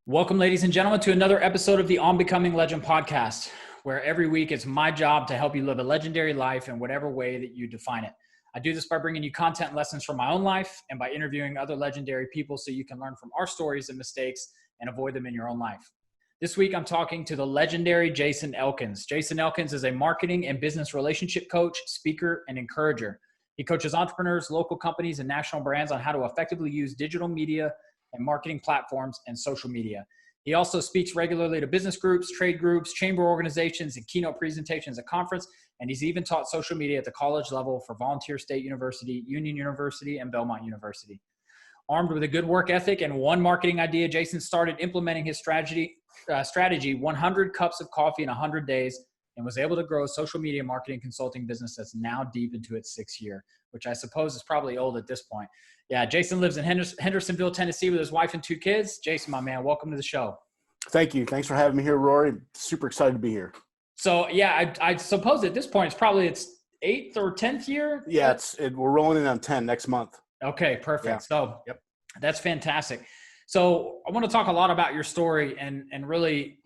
Welcome, ladies and gentlemen, to another episode of the On Becoming Legend podcast, where every week it's my job to help you live a legendary life in whatever way that you define it. I do this by bringing you content and lessons from my own life and by interviewing other legendary people so you can learn from our stories and mistakes and avoid them in your own life. This week, I'm talking to the legendary Jason Elkins. Jason Elkins is a marketing and business relationship coach, speaker, and encourager. He coaches entrepreneurs, local companies, and national brands on how to effectively use digital media and marketing platforms and social media. He also speaks regularly to business groups, trade groups, chamber organizations, and keynote presentations at conference. And he's even taught social media at the college level for Volunteer State University, Union University, and Belmont University. Armed with a good work ethic and one marketing idea, Jason started implementing his strategy 100 cups of coffee in 100 days, and was able to grow a social media marketing consulting business that's now deep into its 6th year, which I suppose is probably old at this point. Yeah, Jason lives in Hendersonville, Tennessee with his wife and 2 kids. Jason, my man, welcome to the show. Thank you. Thanks for having me here, Rory. Super excited to be here. So, yeah, I suppose at this point it's probably its 8th or 10th year? Yeah, we're rolling in on 10 next month. Okay, perfect. Yeah. So That's fantastic. So I want to talk a lot about your story and really,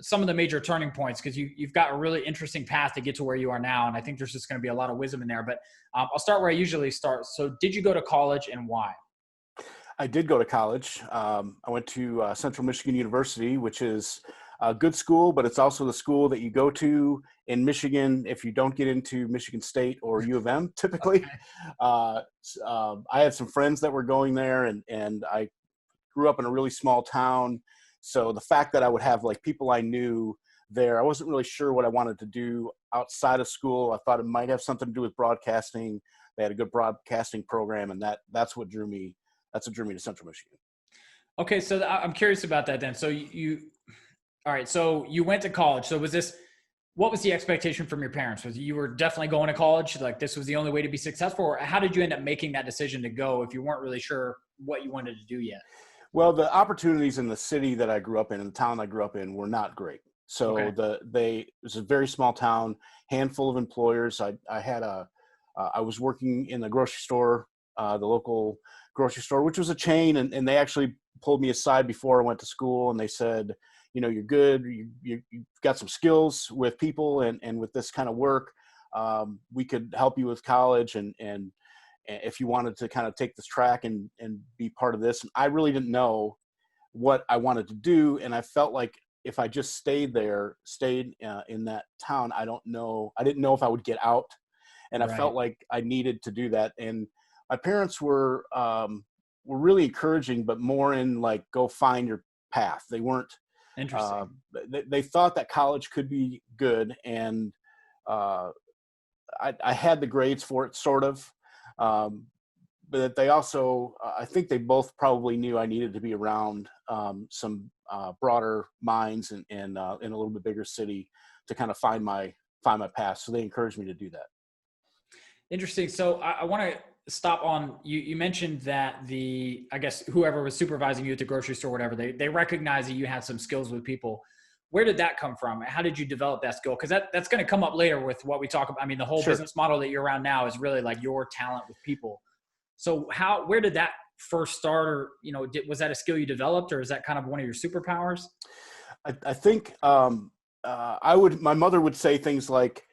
some of the major turning points, because you've got a really interesting path to get to where you are now. And I think there's just going to be a lot of wisdom in there, but I'll start where I usually start. So did you go to college and why? I did go to college. I went to Central Michigan University, which is a good school, but it's also the school that you go to in Michigan if you don't get into Michigan State or U of M typically. Okay. I had some friends that were going there, and I grew up in a really small town. So the fact that I would have like people I knew there, I wasn't really sure what I wanted to do outside of school. I thought it might have something to do with broadcasting. They had a good broadcasting program, and that's what drew me. That's what drew me to Central Michigan. Okay, so I'm curious about that then. So all right. So you went to college. So what was the expectation from your parents? Was you were definitely going to college? Like this was the only way to be successful? Or how did you end up making that decision to go if you weren't really sure what you wanted to do yet? Well, the opportunities in the city that I grew up in, and the town I grew up in, were not great. So it was a very small town, handful of employers. I was working in the grocery store, the local grocery store, which was a chain, and they actually pulled me aside before I went to school, and they said, you're good. You've got some skills with people and with this kind of work. We could help you with college and if you wanted to kind of take this track and be part of this. And I really didn't know what I wanted to do. And I felt like if I just stayed in that town, I didn't know if I would get out. And I felt like I needed to do that. And my parents were really encouraging, but more in like, go find your path. They weren't, interesting. They thought that college could be good. And I had the grades for it, sort of. But they also, I think they both probably knew I needed to be around some broader minds and in a little bit bigger city to kind of find my path. So they encouraged me to do that. Interesting. So I want to stop on, you mentioned that I guess whoever was supervising you at the grocery store, whatever, they recognized that you had some skills with people. Where did that come from? How did you develop that skill? Because that's going to come up later with what we talk about. I mean, the whole business model that you're around now is really like your talent with people. So where did that first start? Or, was that a skill you developed, or is that kind of one of your superpowers? I think my mother would say things like,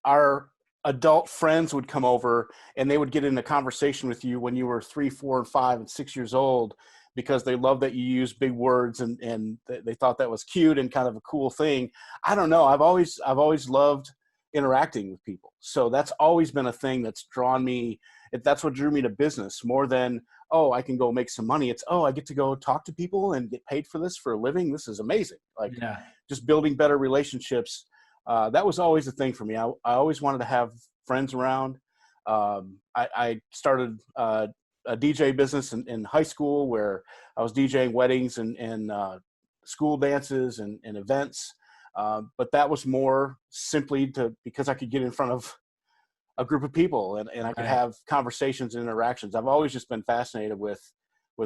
our adult friends would come over and they would get in a conversation with you when you were 3, 4, and 5 and 6 years old, because they loved that you used big words and they thought that was cute and kind of a cool thing. I don't know. I've always loved interacting with people. So that's always been a thing that's drawn me. That's what drew me to business more than, I can go make some money. It's, I get to go talk to people and get paid for this for a living. This is amazing. Just building better relationships. That was always a thing for me. I always wanted to have friends around. I started a DJ business in high school where I was DJing weddings and school dances and events. But that was more simply because I could get in front of a group of people and I could have conversations and interactions. I've always just been fascinated with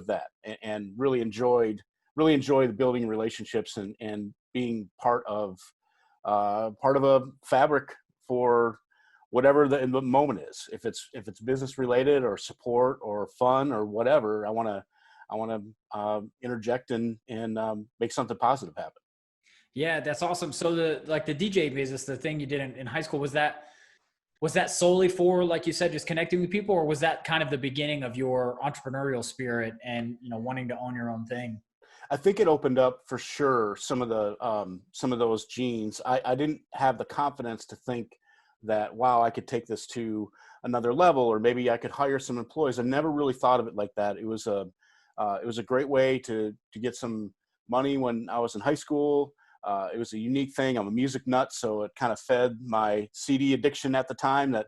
that and really enjoy the building relationships and being part of a fabric for whatever the moment is. If it's business related or support or fun or whatever, I want to interject and make something positive happen. Yeah, that's awesome. So the DJ business, the thing you did in high school, was that solely for, like you said, just connecting with people, or was that kind of the beginning of your entrepreneurial spirit and, wanting to own your own thing? I think it opened up for sure some of those genes. I didn't have the confidence to think that, wow, I could take this to another level, or maybe I could hire some employees. I never really thought of it like that. It was a great way to get some money when I was in high school. It was a unique thing. I'm a music nut, so it kind of fed my CD addiction at the time that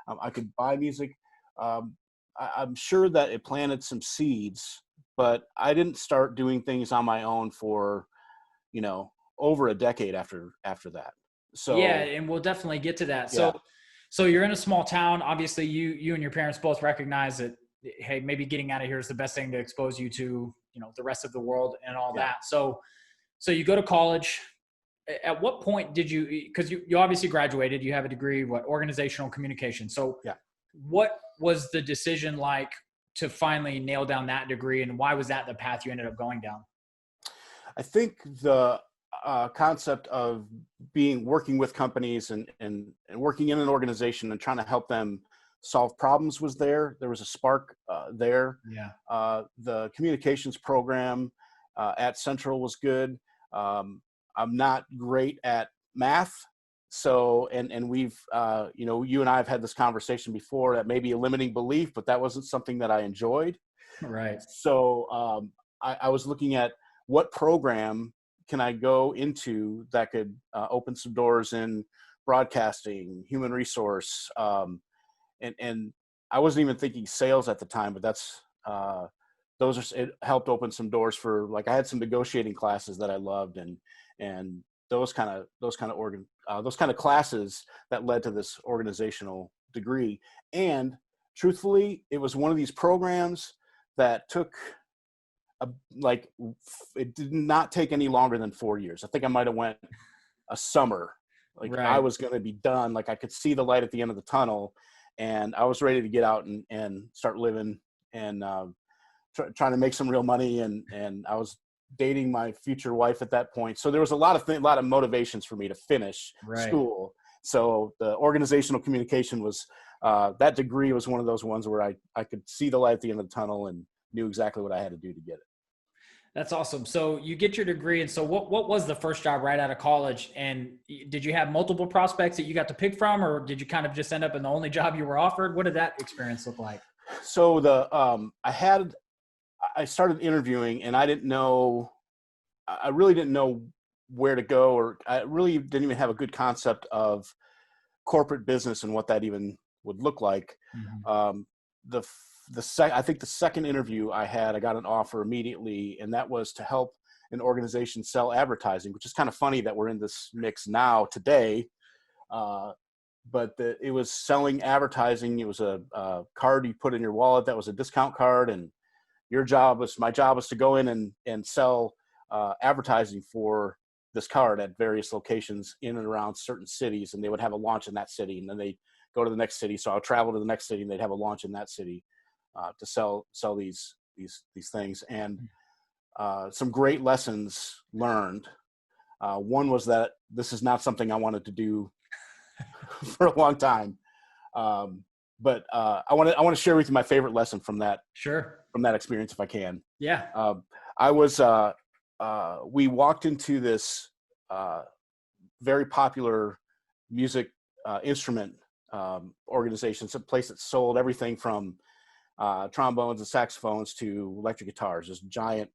I could buy music. I'm sure that it planted some seeds, but I didn't start doing things on my own for, over a decade after that. So yeah, and we'll definitely get to that. yeah, So you're in a small town. Obviously, you and your parents both recognize that, hey, maybe getting out of here is the best thing to expose you to, the rest of the world and all yeah. that. So you go to college. At what point did you, because you obviously graduated, you have a degree, organizational communication. So Yeah. what was the decision like to finally nail down that degree, and why was that the path you ended up going down? I think the concept of working with companies and working in an organization and trying to help them solve problems was there. There was a spark there. Yeah. The communications program at Central was good. I'm not great at math. So, and we've, you and I have had this conversation before, that may be a limiting belief, but that wasn't something that I enjoyed. Right. So I was looking at what program can I go into that could open some doors in broadcasting, human resource, and I wasn't even thinking sales at the time, but that's it helped open some doors for, like, I had some negotiating classes that I loved, and those kind of classes that led to this organizational degree. And truthfully, it was one of these programs that took it did not take any longer than 4 years. I think I might have went a summer. Like, Right. I was going to be done. Like, I could see the light at the end of the tunnel, and I was ready to get out and start living and trying to make some real money. And I was dating my future wife at that point. So there was a lot of motivations for me to finish school. So the organizational communication was, that degree was one of those ones where I could see the light at the end of the tunnel and knew exactly what I had to do to get it. That's awesome. So you get your degree. And so what was the first job right out of college? And did you have multiple prospects that you got to pick from, or did you kind of just end up in the only job you were offered? What did that experience look like? So I started interviewing, and I really didn't know where to go, or I really didn't even have a good concept of corporate business and what that even would look like. Mm-hmm. I think the second interview I got an offer immediately, and that was to help an organization sell advertising, which is kind of funny that we're in this mix now today. But it was selling advertising. It was a card you put in your wallet that was a discount card, and my job was to go in and sell advertising for this card at various locations in and around certain cities, and they would have a launch in that city, and then they go to the next city. So I'll travel to the next city, and they'd have a launch in that city to sell these things. And some great lessons learned. One was that this is not something I wanted to do for a long time. But I want to share with you my favorite lesson from that. Sure. From that experience, if I can. Yeah. We walked into this very popular music instrument organization. It's a place that sold everything from trombones and saxophones to electric guitars. This giant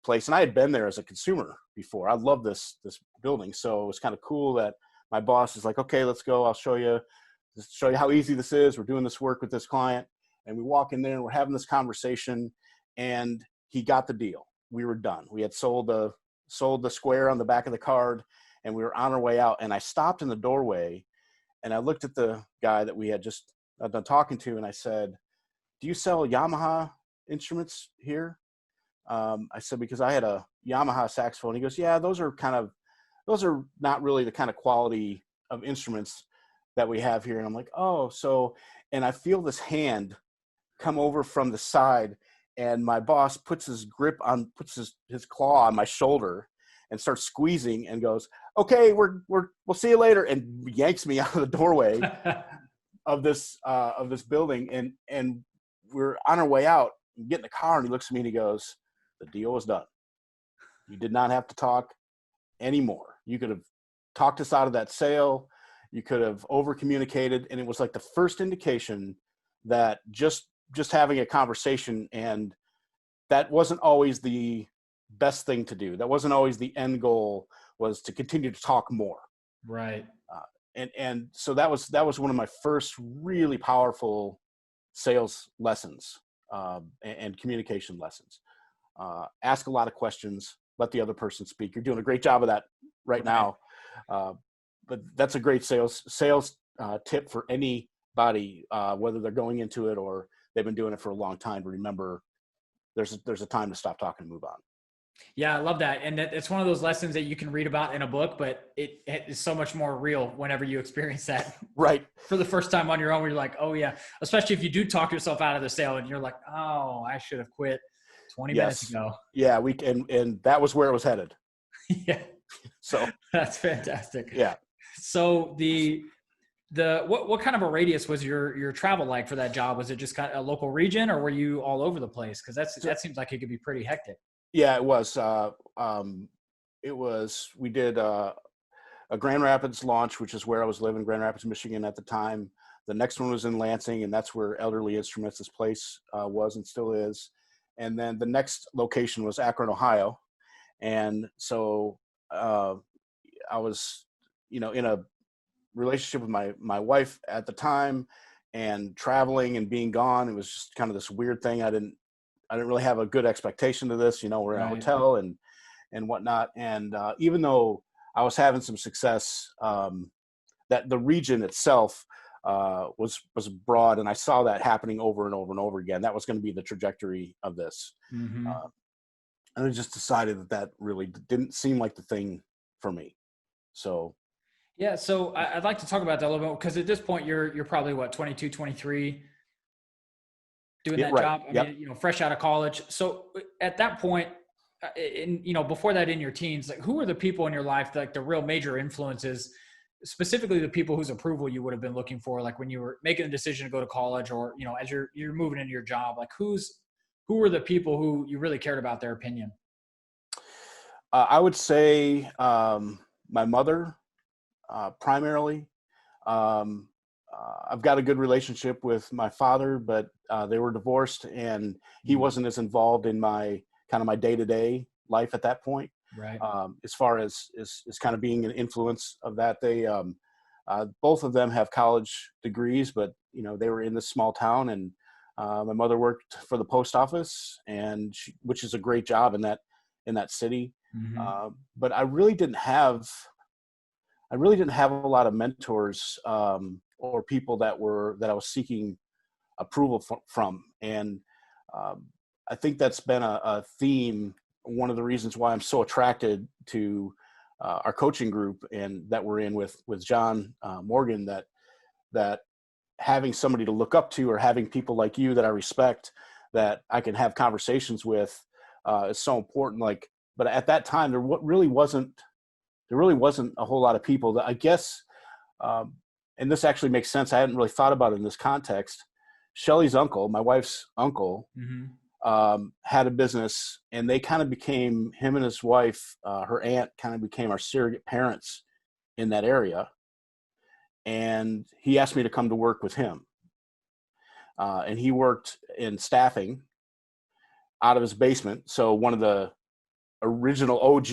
place, and I had been there as a consumer before. I love this building, so it was kind of cool that my boss is like, "Okay, let's go. I'll show you how easy this is. We're doing this work with this client." And we walk in there and we're having this conversation, and he got the deal. We were done. We had sold the square on the back of the card, and we were on our way out. And I stopped in the doorway, and I looked at the guy that we had just done talking to, and I said, "Do you sell Yamaha instruments here?" I said, because I had a Yamaha saxophone. He goes, "Yeah, those are not really the kind of quality of instruments that we have here. And I'm like, oh, so, and I feel this hand come over from the side, and my boss puts his claw on my shoulder and starts squeezing and goes, okay, we'll see you later, and yanks me out of the doorway of this building. And we're on our way out, get in the car, and he looks at me and he goes, the deal is done. You did not have to talk anymore. You could have talked us out of that sale. You could have over communicated. And it was like the first indication that just having a conversation, and that wasn't always the best thing to do. That wasn't always the end goal, was to continue to talk more. Right. And so that was one of my first really powerful sales lessons, and communication lessons. Ask a lot of questions, let the other person speak. You're doing a great job of that right now. But that's a great sales tip for anybody, whether they're going into it or they've been doing it for a long time, to remember there's a time to stop talking and move on. Yeah, I love that. And it's one of those lessons that you can read about in a book, but it is so much more real whenever you experience that. Right. For the first time on your own, where you're like, oh yeah, especially if you do talk yourself out of the sale and you're like, oh, I should have quit 20 minutes ago. Yeah. And that was where it was headed. Yeah. So that's fantastic. Yeah. So what kind of a radius was your travel like for that job? Was it just kind of a local region, or were you all over the place? Cause that seems like it could be pretty hectic. Yeah, it was. We did a Grand Rapids launch, which is where I was living, Grand Rapids, Michigan at the time. The next one was in Lansing, and that's where Elderly Instruments, this place, was and still is. And then the next location was Akron, Ohio. And so I was, in a relationship with my wife at the time, and traveling and being gone. It was just kind of this weird thing. I didn't really have a good expectation to this. We're in a hotel and whatnot. And even though I was having some success, that the region itself was broad, and I saw that happening over and over and over again. That was going to be the trajectory of this. Mm-hmm. And I just decided that really didn't seem like the thing for me. So. Yeah. So I'd like to talk about that a little bit, because at this point you're probably 22, 23 doing that job. I mean, fresh out of college. So at that point, before that, in your teens, like, who were the people in your life, like the real major influences, specifically the people whose approval you would have been looking for, like when you were making a decision to go to college, or, as you're moving into your job, like who were the people who you really cared about their opinion? I would say my mother, primarily. I've got a good relationship with my father, but they were divorced, and he wasn't as involved in my day-to-day life at that point. Right. As far as kind of being an influence of that, they both of them have college degrees, but they were in this small town, and my mother worked for the post office, and which is a great job in that city. Mm-hmm. But I really didn't have a lot of mentors or people that I was seeking approval from. And I think that's been a theme. One of the reasons why I'm so attracted to our coaching group, and that we're in with John Morgan, that having somebody to look up to, or having people like you that I respect, that I can have conversations with, is so important. But at that time, there really wasn't a whole lot of people that, I guess, and this actually makes sense. I hadn't really thought about it in this context. Shelly's uncle, my wife's uncle, mm-hmm. Had a business, and they kind of became, him and his wife, her aunt kind of became our surrogate parents in that area. And he asked me to come to work with him. And he worked in staffing out of his basement. So one of the original OG,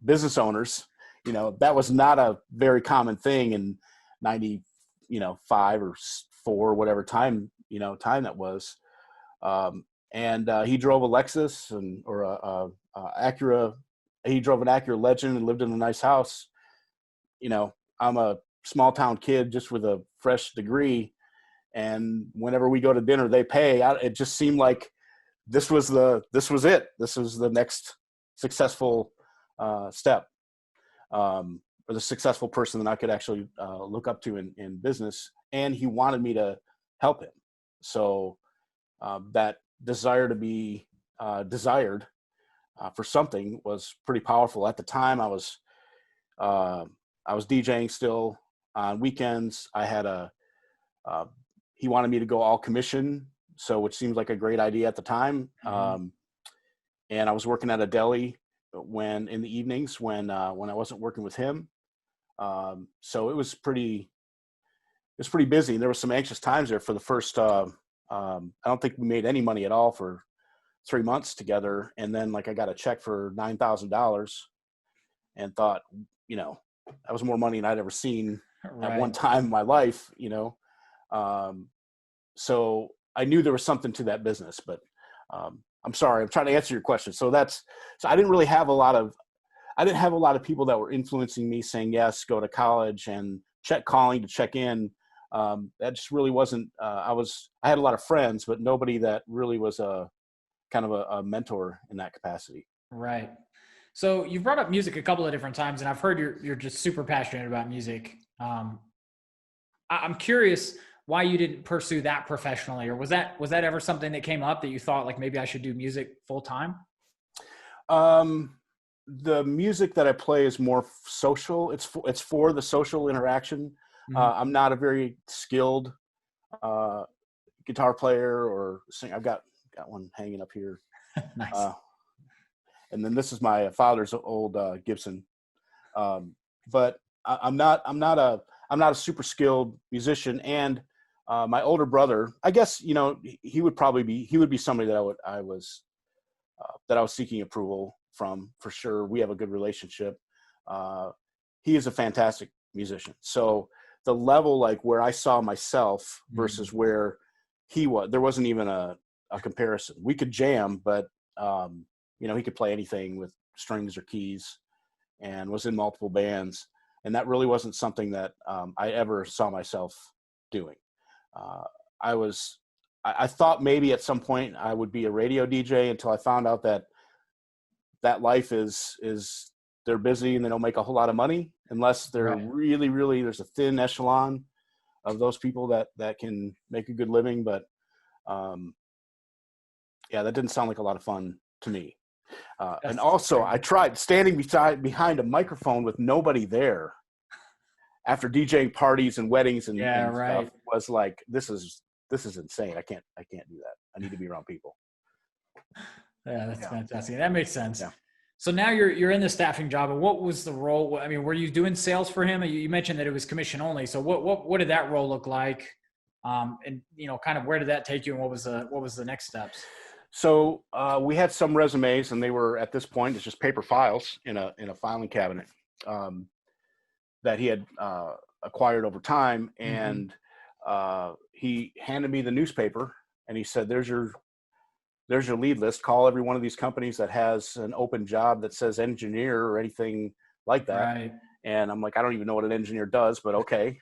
business owners, that was not a very common thing in 95 or 4, whatever time that was. And he drove a Lexus or a Acura. He drove an Acura Legend and lived in a nice house. I'm a small town kid just with a fresh degree. And whenever we go to dinner, they pay. It just seemed like this was it. This was the next successful step. or the successful person that I could actually look up to in business. And he wanted me to help him. So that desire to be desired for something was pretty powerful. At the time, I was DJing still on weekends. I had he wanted me to go all commission, which seemed like a great idea at the time. Mm-hmm. And I was working at a deli in the evenings when I wasn't working with him. So it was pretty busy. There was some anxious times there for the first, I don't think we made any money at all for 3 months together. And then I got a check for $9,000 and thought, that was more money than I'd ever seen at one time in my life, so I knew there was something to that business, but I'm sorry, I'm trying to answer your question. So I didn't really have a lot of people that were influencing me saying, yes, go to college and calling to check in. That just really wasn't, I had a lot of friends, but nobody that really was a kind of a mentor in that capacity. Right. So you've brought up music a couple of different times, and I've heard you're just super passionate about music. I'm curious why you didn't pursue that professionally, or was that ever something that came up that you thought maybe I should do music full time? The music that I play is more social. It's for the social interaction. Mm-hmm. I'm not a very skilled guitar player or singer. I've got one hanging up here. Nice. And then this is my father's old Gibson. But I'm not a super skilled musician. And my older brother, I guess, he would be somebody that I was seeking approval from, for sure. We have a good relationship. He is a fantastic musician. So the level, where I saw myself versus where he was, there wasn't even a comparison. We could jam, but he could play anything with strings or keys and was in multiple bands. And that really wasn't something that I ever saw myself doing. I thought maybe at some point I would be a radio DJ until I found out that life is they're busy and they don't make a whole lot of money unless they're really, really, there's a thin echelon of those people that can make a good living. But that didn't sound like a lot of fun to me. And also I tried standing behind a microphone with nobody there after DJing parties and weddings and stuff was like, this is insane. I can't do that. I need to be around people. Yeah, that's fantastic. That makes sense. Yeah. So now you're in the staffing job, and what was the role? I mean, were you doing sales for him? You mentioned that it was commission only. So what did that role look like? And kind of where did that take you, and what was the next steps? So we had some resumes, and they were, at this point, it's just paper files in a filing cabinet that he had acquired over time. And he handed me the newspaper, and he said, there's your lead list. Call every one of these companies that has an open job that says engineer or anything like that. Right. And I'm like, I don't even know what an engineer does, but okay.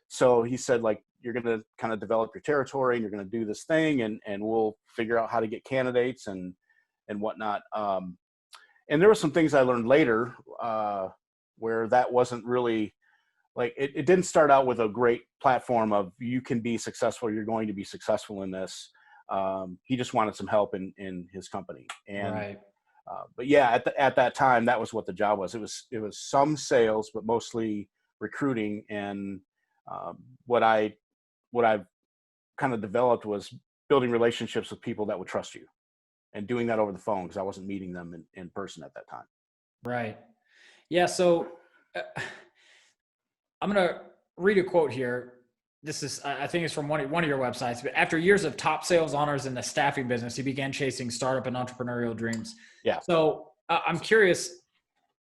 So he said, you're going to kind of develop your territory and you're going to do this thing and we'll figure out how to get candidates and whatnot. And there were some things I learned later where that wasn't really it didn't start out with a great platform of you can be successful. You're going to be successful in this. He just wanted some help in his company. And, but yeah, at that time, that was what the job was. It was some sales, but mostly recruiting. And what I've kind of developed was building relationships with people that would trust you and doing that over the phone because I wasn't meeting them in person at that time. Right. Yeah. So I'm going to read a quote here. This is, I think it's from one of your websites, but after years of top sales honors in the staffing business, he began chasing startup and entrepreneurial dreams. Yeah. So I'm curious,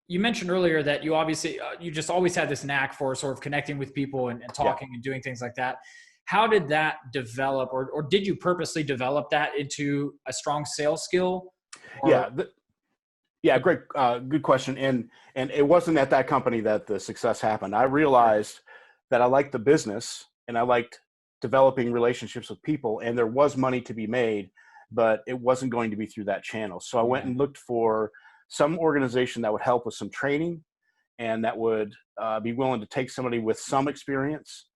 you mentioned earlier that you obviously, you just always had this knack for sort of connecting with people and talking and doing things like that. How did that develop, or did you purposely develop that into a strong sales skill? Yeah, great, good question. And it wasn't at that company that the success happened. I realized that I liked the business and I liked developing relationships with people, and there was money to be made, but it wasn't going to be through that channel. So I went and looked for some organization that would help with some training and that would be willing to take somebody with some experience.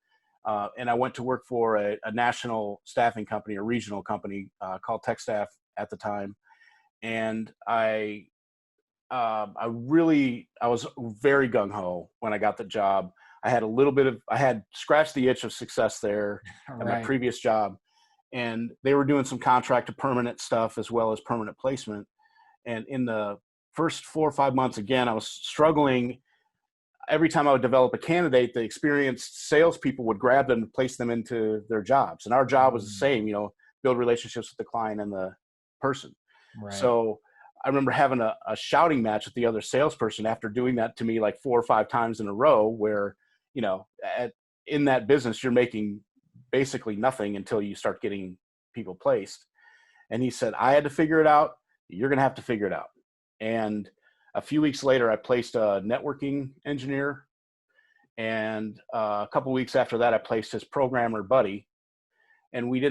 And I went to work for a national staffing company, a regional company called Tech Staff at the time. And I was very gung-ho when I got the job. I had scratched the itch of success there at my previous job. And they were doing some contract to permanent stuff as well as permanent placement. And in the first 4 or 5 months, again, I was struggling. Every time I would develop a candidate, the experienced salespeople would grab them and place them into their jobs. And our job was the same, build relationships with the client and the person. Right. So I remember having a shouting match with the other salesperson after doing that to me like 4 or 5 times in a row, where, in that business, you're making basically nothing until you start getting people placed. And he said, I had to figure it out. You're going to have to figure it out. And a few weeks later, I placed a networking engineer. And a couple of weeks after that, I placed his programmer buddy. And we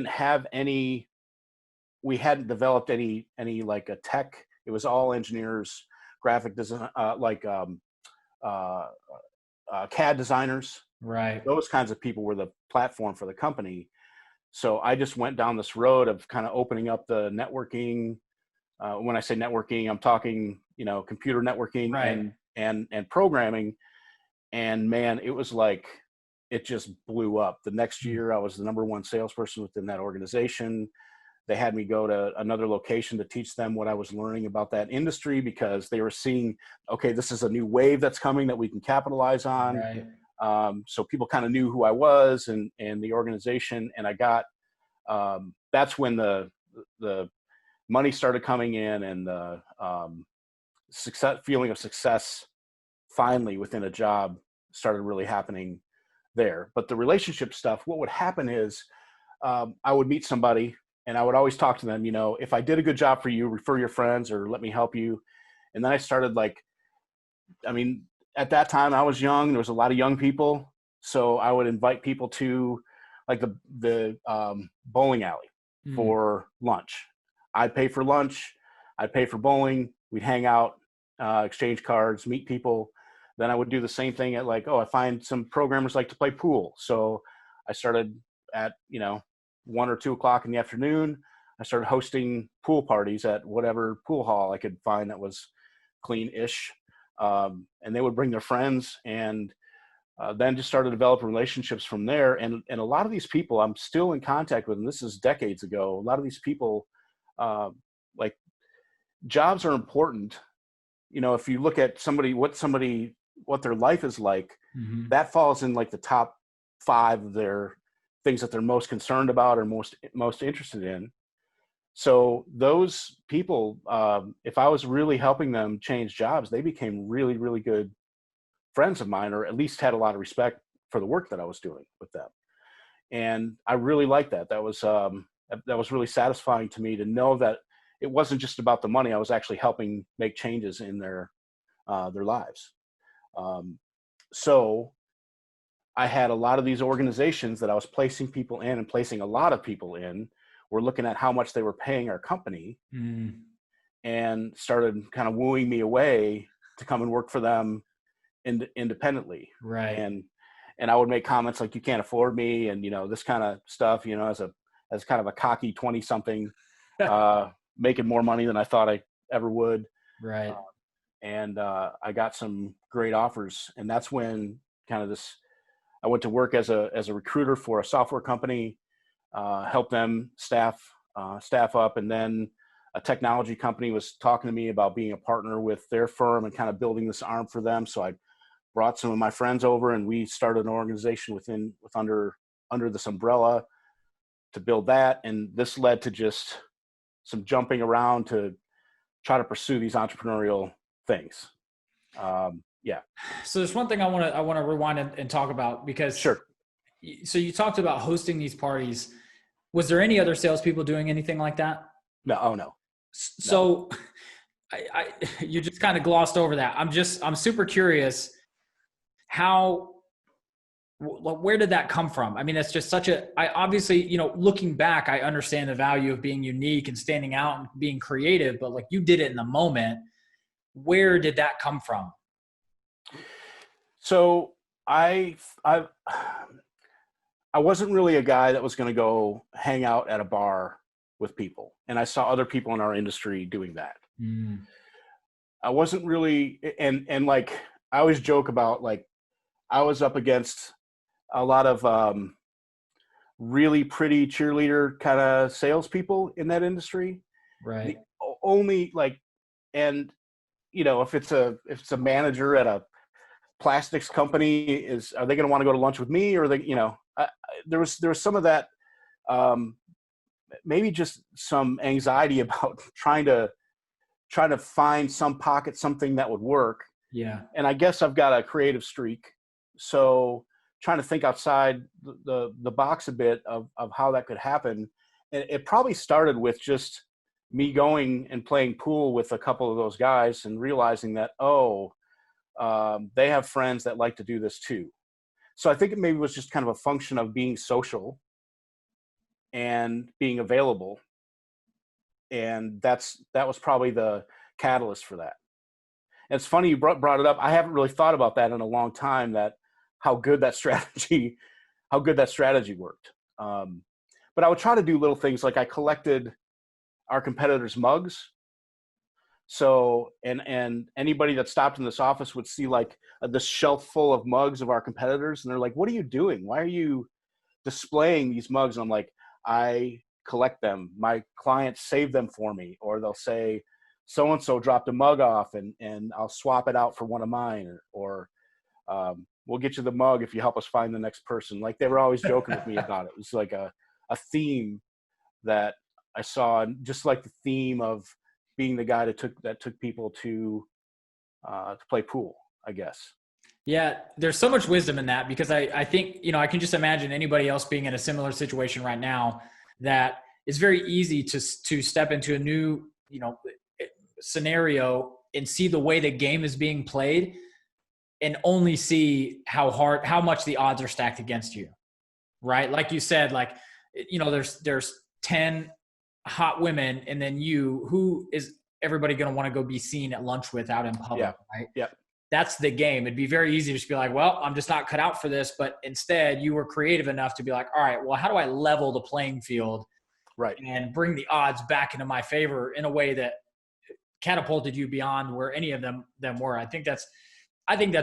hadn't developed any like a tech. It was all engineers, graphic design, CAD designers. Right. Those kinds of people were the platform for the company. So I just went down this road of kind of opening up the networking. When I say networking, I'm talking, computer networking and programming. And man, it was like, it just blew up. The next year I was the number 1 salesperson within that organization. They had me go to another location to teach them what I was learning about that industry, because they were seeing, okay, this is a new wave that's coming that we can capitalize on. Right. So people kind of knew who I was and the organization. And I got, that's when the money started coming in, and the feeling of success finally within a job started really happening there. But the relationship stuff, what would happen is I would meet somebody and I would always talk to them, if I did a good job for you, refer your friends or let me help you. And then I started at that time I was young. There was a lot of young people. So I would invite people to like the bowling alley for lunch. I'd pay for lunch. I'd pay for bowling. We'd hang out, exchange cards, meet people. Then I would do the same thing at I find some programmers like to play pool. So I started at, 1 or 2 o'clock in the afternoon. I started hosting pool parties at whatever pool hall I could find that was clean-ish. And they would bring their friends, and then just started developing relationships from there. And a lot of these people I'm still in contact with, and this is decades ago. A lot of these people, jobs are important. If you look at what their life is like, that falls in like the top 5 of their things that they're most concerned about or most interested in. So those people, if I was really helping them change jobs, they became really, really good friends of mine, or at least had a lot of respect for the work that I was doing with them. And I really liked that. That was really satisfying to me to know that it wasn't just about the money. I was actually helping make changes in their lives. So I had a lot of these organizations that I was placing people in, and placing a lot of people in, were looking at how much they were paying our company and started kind of wooing me away to come and work for them independently. Right. And I would make comments like, you can't afford me. And, this kind of stuff, as kind of a cocky 20 something, making more money than I thought I ever would. Right. And I got some great offers. And that's when I went to work as a recruiter for a software company, help them staff up. And then a technology company was talking to me about being a partner with their firm and kind of building this arm for them. So I brought some of my friends over, and we started an organization under this umbrella to build that. And this led to just some jumping around to try to pursue these entrepreneurial things. So there's one thing I want to rewind and talk about, because Sure. So you talked about hosting these parties. Was there any other salespeople doing anything like that? No. Oh no. So you just kind of glossed over that. I'm super curious where did that come from? I mean, it's just obviously, looking back, I understand the value of being unique and standing out and being creative, but you did it in the moment. Where did that come from? So I I wasn't really a guy that was going to go hang out at a bar with people, and I saw other people in our industry doing that. Mm, I wasn't really, and like I always joke about, like, I was up against a lot of really pretty cheerleader kind of salespeople in that industry. The right. only, like, and if it's a manager at a plastics company, are they going to want to go to lunch with me, or they, there was some of that, um, maybe just some anxiety about trying to find some pocket, something that would work. Yeah. And I guess I've got a creative streak, so trying to think outside the box a bit of how that could happen. And it probably started with just me going and playing pool with a couple of those guys and realizing that, they have friends that like to do this too. So I think it maybe was just kind of a function of being social and being available, and that was probably the catalyst for that. And it's funny you brought it up. I haven't really thought about that in a long time. That how good that strategy, how good that strategy worked. But I would try to do little things, like I collected our competitors' mugs. So, and anybody that stopped in this office would see, like, this shelf full of mugs of our competitors, and they're like, "What are you doing? Why are you displaying these mugs?" And I'm like, "I collect them. My clients save them for me," or they'll say, "So and so dropped a mug off, and I'll swap it out for one of mine," or "We'll get you the mug if you help us find the next person." Like, they were always joking with me about it. It was like a theme that I saw, and just like the theme of being the guy that took people to play pool, I guess. Yeah, there's so much wisdom in that, because I think, I can just imagine anybody else being in a similar situation right now, that it's very easy to step into a new, scenario and see the way the game is being played, and only see how much the odds are stacked against you. Right? Like you said, like, there's 10 hot women, and then who is everybody going to want to go be seen at lunch with out in Yeah. public, right? Yeah. That's the game. It'd be very easy to just be like, well, I'm just not cut out for this. But instead, you were creative enough to be like, all right, well, how do I level the playing field Right. and bring the odds back into my favor in a way that catapulted you beyond where any of them were? I think that's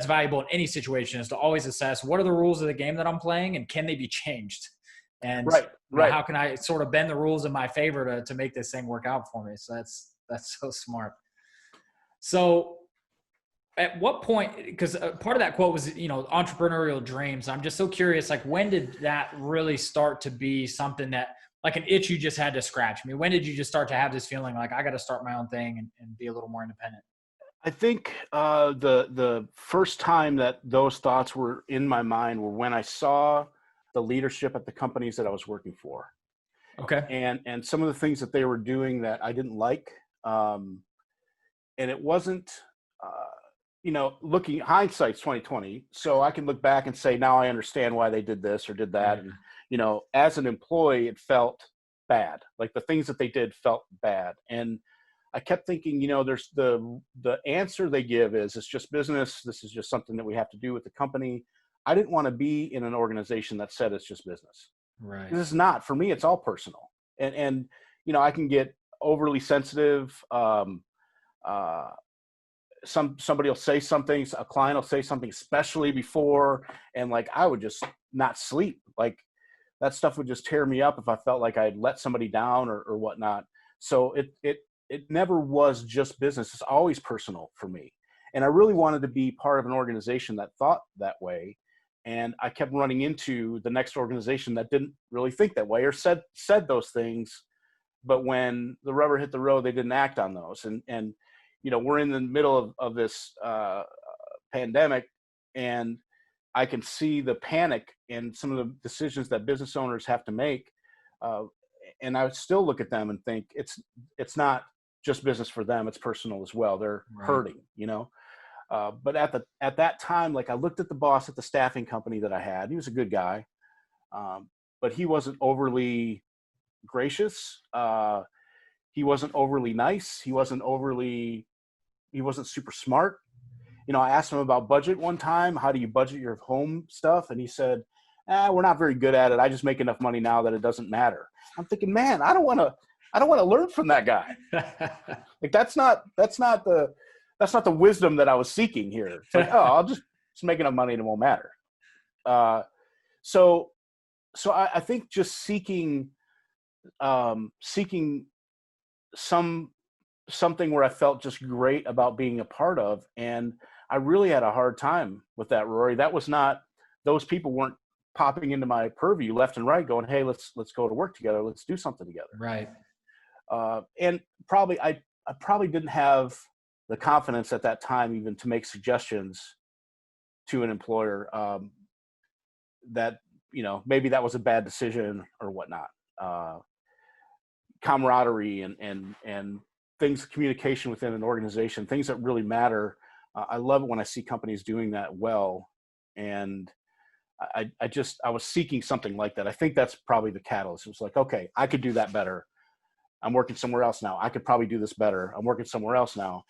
valuable in any situation, is to always assess, what are the rules of the game that I'm playing, and can they be changed? And Right. Right. how can I sort of bend the rules in my favor to make this thing work out for me? So that's so smart. So at what point, because part of that quote was, entrepreneurial dreams. I'm just so curious, like, when did that really start to be something that, like, an itch you just had to scratch? I mean, when did you just start to have this feeling like, I got to start my own thing and be a little more independent? I think the first time that those thoughts were in my mind were when I saw the leadership at the companies that I was working for, Okay. and some of the things that they were doing that I didn't like. And it wasn't, looking, hindsight's 2020. So I can look back and say, now I understand why they did this or did that. Yeah. And, as an employee, it felt bad. Like, the things that they did felt bad. And I kept thinking, there's the answer they give is, it's just business. This is just something that we have to do with the company. I didn't want to be in an organization that said it's just business. Right. This is not, for me, it's all personal. And I can get overly sensitive. Uh, somebody will say something, a client will say something, especially before, and, like, I would just not sleep. Like, that stuff would just tear me up if I felt like I'd let somebody down or whatnot. So it never was just business. It's always personal for me. And I really wanted to be part of an organization that thought that way. And I kept running into the next organization that didn't really think that way, or said those things. But when the rubber hit the road, they didn't act on those. And we're in the middle of this pandemic, and I can see the panic in some of the decisions that business owners have to make. And I would still look at them and think, it's not just business for them, it's personal as well. They're Right. hurting, but at that time, like, I looked at the boss at the staffing company that I had. He was a good guy, but he wasn't overly gracious. He wasn't overly nice. He wasn't super smart. I asked him about budget one time. How do you budget your home stuff? And he said, we're not very good at it. I just make enough money now that it doesn't matter. I'm thinking, man, I don't want to learn from that guy. Like that's not the wisdom that I was seeking here. It's like, oh, I'll just make enough money and it won't matter. So I think just seeking something where I felt just great about being a part of. And I really had a hard time with that, Rory. That was not, those people weren't popping into my purview left and right going, hey, let's go to work together. Let's do something together. Right. And probably, I probably didn't have the confidence at that time even to make suggestions to an employer that, maybe that was a bad decision or whatnot. Camaraderie and things, communication within an organization, things that really matter. I love it when I see companies doing that well. And I was seeking something like that. I think that's probably the catalyst. It was like, okay, I could do that better. I'm working somewhere else now. I could probably do this better. I'm working somewhere else now.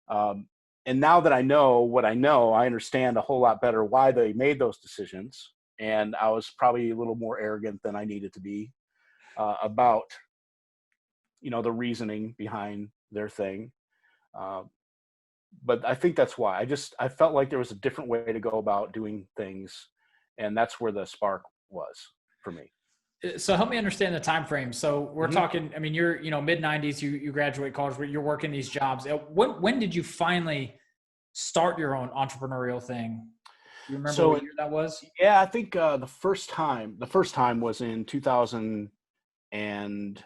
And now that I know what I know, I understand a whole lot better why they made those decisions. And I was probably a little more arrogant than I needed to be about, the reasoning behind their thing. But I think that's why I felt like there was a different way to go about doing things. And that's where the spark was for me. So help me understand the time frame. So we're talking, I mean, you're, mid 90s, you graduate college, you're working these jobs. When did you finally start your own entrepreneurial thing? You remember what year that was? Yeah, I think the first time was in 2000 and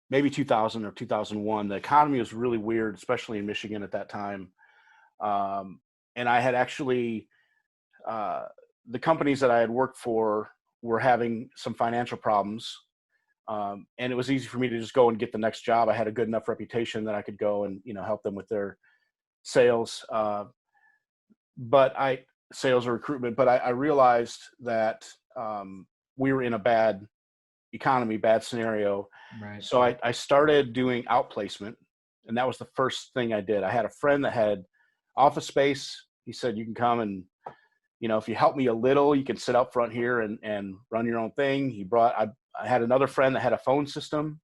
maybe 2000 or 2001. The economy was really weird, especially in Michigan at that time. And I had actually, the companies that I had worked for were having some financial problems. And it was easy for me to just go and get the next job. I had a good enough reputation that I could go and, help them with their sales. Sales or recruitment. But I realized that we were in a bad economy, bad scenario. Right. So I started doing outplacement. And that was the first thing I did. I had a friend that had office space. He said, you can come and, if you help me a little, you can sit up front here and run your own thing. I had another friend that had a phone system,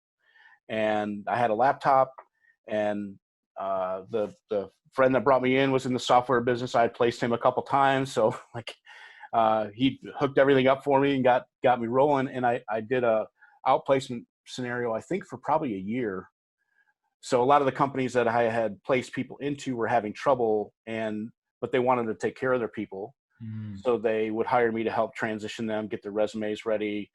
and I had a laptop, and the friend that brought me in was in the software business. I had placed him a couple times. So he hooked everything up for me and got me rolling. And I did a outplacement scenario, I think for probably a year. So a lot of the companies that I had placed people into were having trouble, but they wanted to take care of their people. So they would hire me to help transition them, get their resumes ready,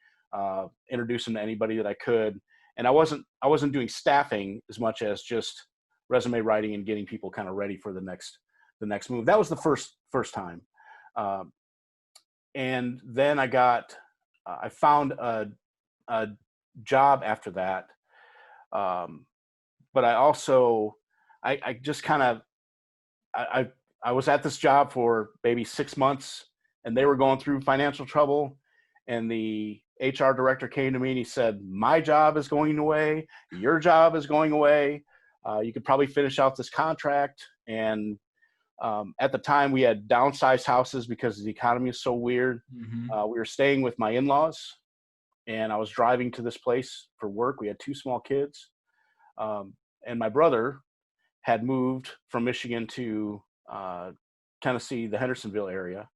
introduce them to anybody that I could. And I wasn't doing staffing as much as just resume writing and getting people kind of ready for the next move. That was the first time. And then I found a job after that. But I also, I just kind of, I was at this job for maybe 6 months, and they were going through financial trouble. And the HR director came to me and he said, my job is going away. Your job is going away. You could probably finish out this contract. And at the time we had downsized houses because the economy is so weird. We were staying with my in-laws, and I was driving to this place for work. We had 2 small kids. And my brother had moved from Michigan to Tennessee, the Hendersonville area.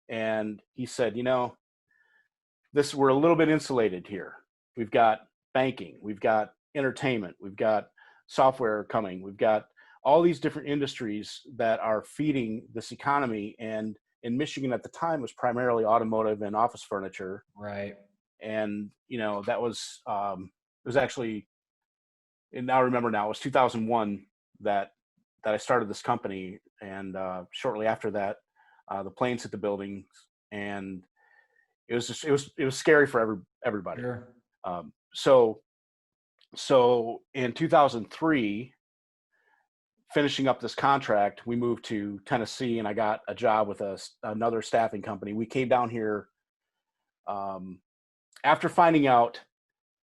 And he said, we're a little bit insulated here. We've got banking, we've got entertainment, we've got software coming, we've got all these different industries that are feeding this economy. And in Michigan at the time was primarily automotive and office furniture. Right. And, that was, it was actually, and I remember now, it was 2001 that I started this company. And shortly after that, the planes hit the buildings, and it was scary for everybody. Sure. So in 2003, finishing up this contract, we moved to Tennessee, and I got a job with another staffing company. We came down here after finding out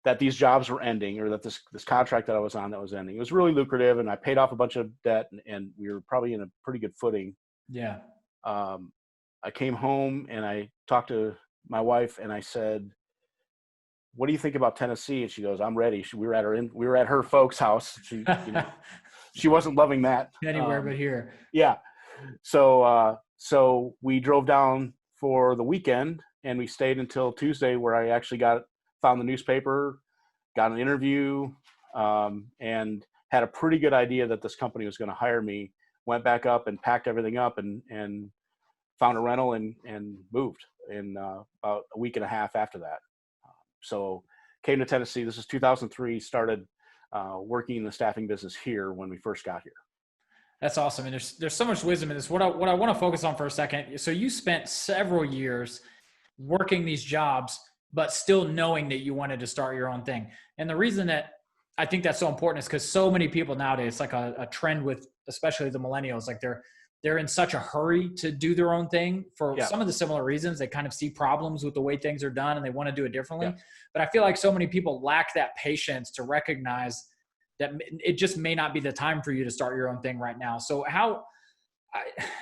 that these jobs were ending, or that this contract that I was on that was ending. It was really lucrative, and I paid off a bunch of debt, and we were probably in a pretty good footing. Yeah. I came home and I talked to my wife, and I said, "What do you think about Tennessee?" And she goes, "I'm ready." We were at her folks' house. She, she wasn't loving that Anywhere but here. Yeah. So we drove down for the weekend, and we stayed until Tuesday, where I actually found the newspaper, got an interview, and had a pretty good idea that this company was going to hire me. Went back up and packed everything up, and found a rental and moved in about a week and a half after that. So came to Tennessee. This is 2003. Started working in the staffing business here when we first got here. That's awesome. And there's so much wisdom in this. What I want to focus on for a second. So you spent several years working these jobs, but still knowing that you wanted to start your own thing. And the reason that I think that's so important is because so many people nowadays, it's like a trend with, especially the millennials, like they're in such a hurry to do their own thing for some of the similar reasons. They kind of see problems with the way things are done and they want to do it differently. Yeah. But I feel like so many people lack that patience to recognize that it just may not be the time for you to start your own thing right now. So I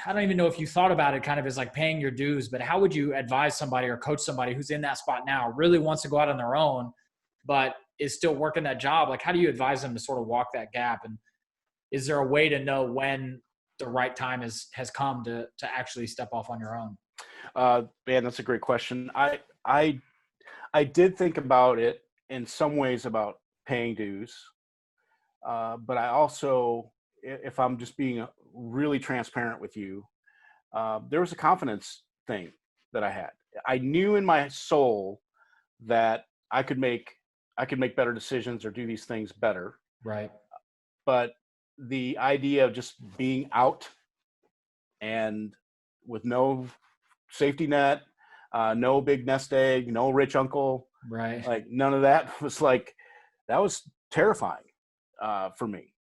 don't even know if you thought about it kind of as like paying your dues, but how would you advise somebody or coach somebody who's in that spot now, really wants to go out on their own, but is still working that job? Like, how do you advise them to sort of walk that gap? And is there a way to know when the right time has come to actually step off on your own? Man, that's a great question. I did think about it in some ways about paying dues. But I also, if I'm just being really transparent with you, there was a confidence thing that I had. I knew in my soul that I could make better decisions or do these things better. Right. But the idea of just being out and with no safety net, no big nest egg, no rich uncle, right? Like none of that that was terrifying for me.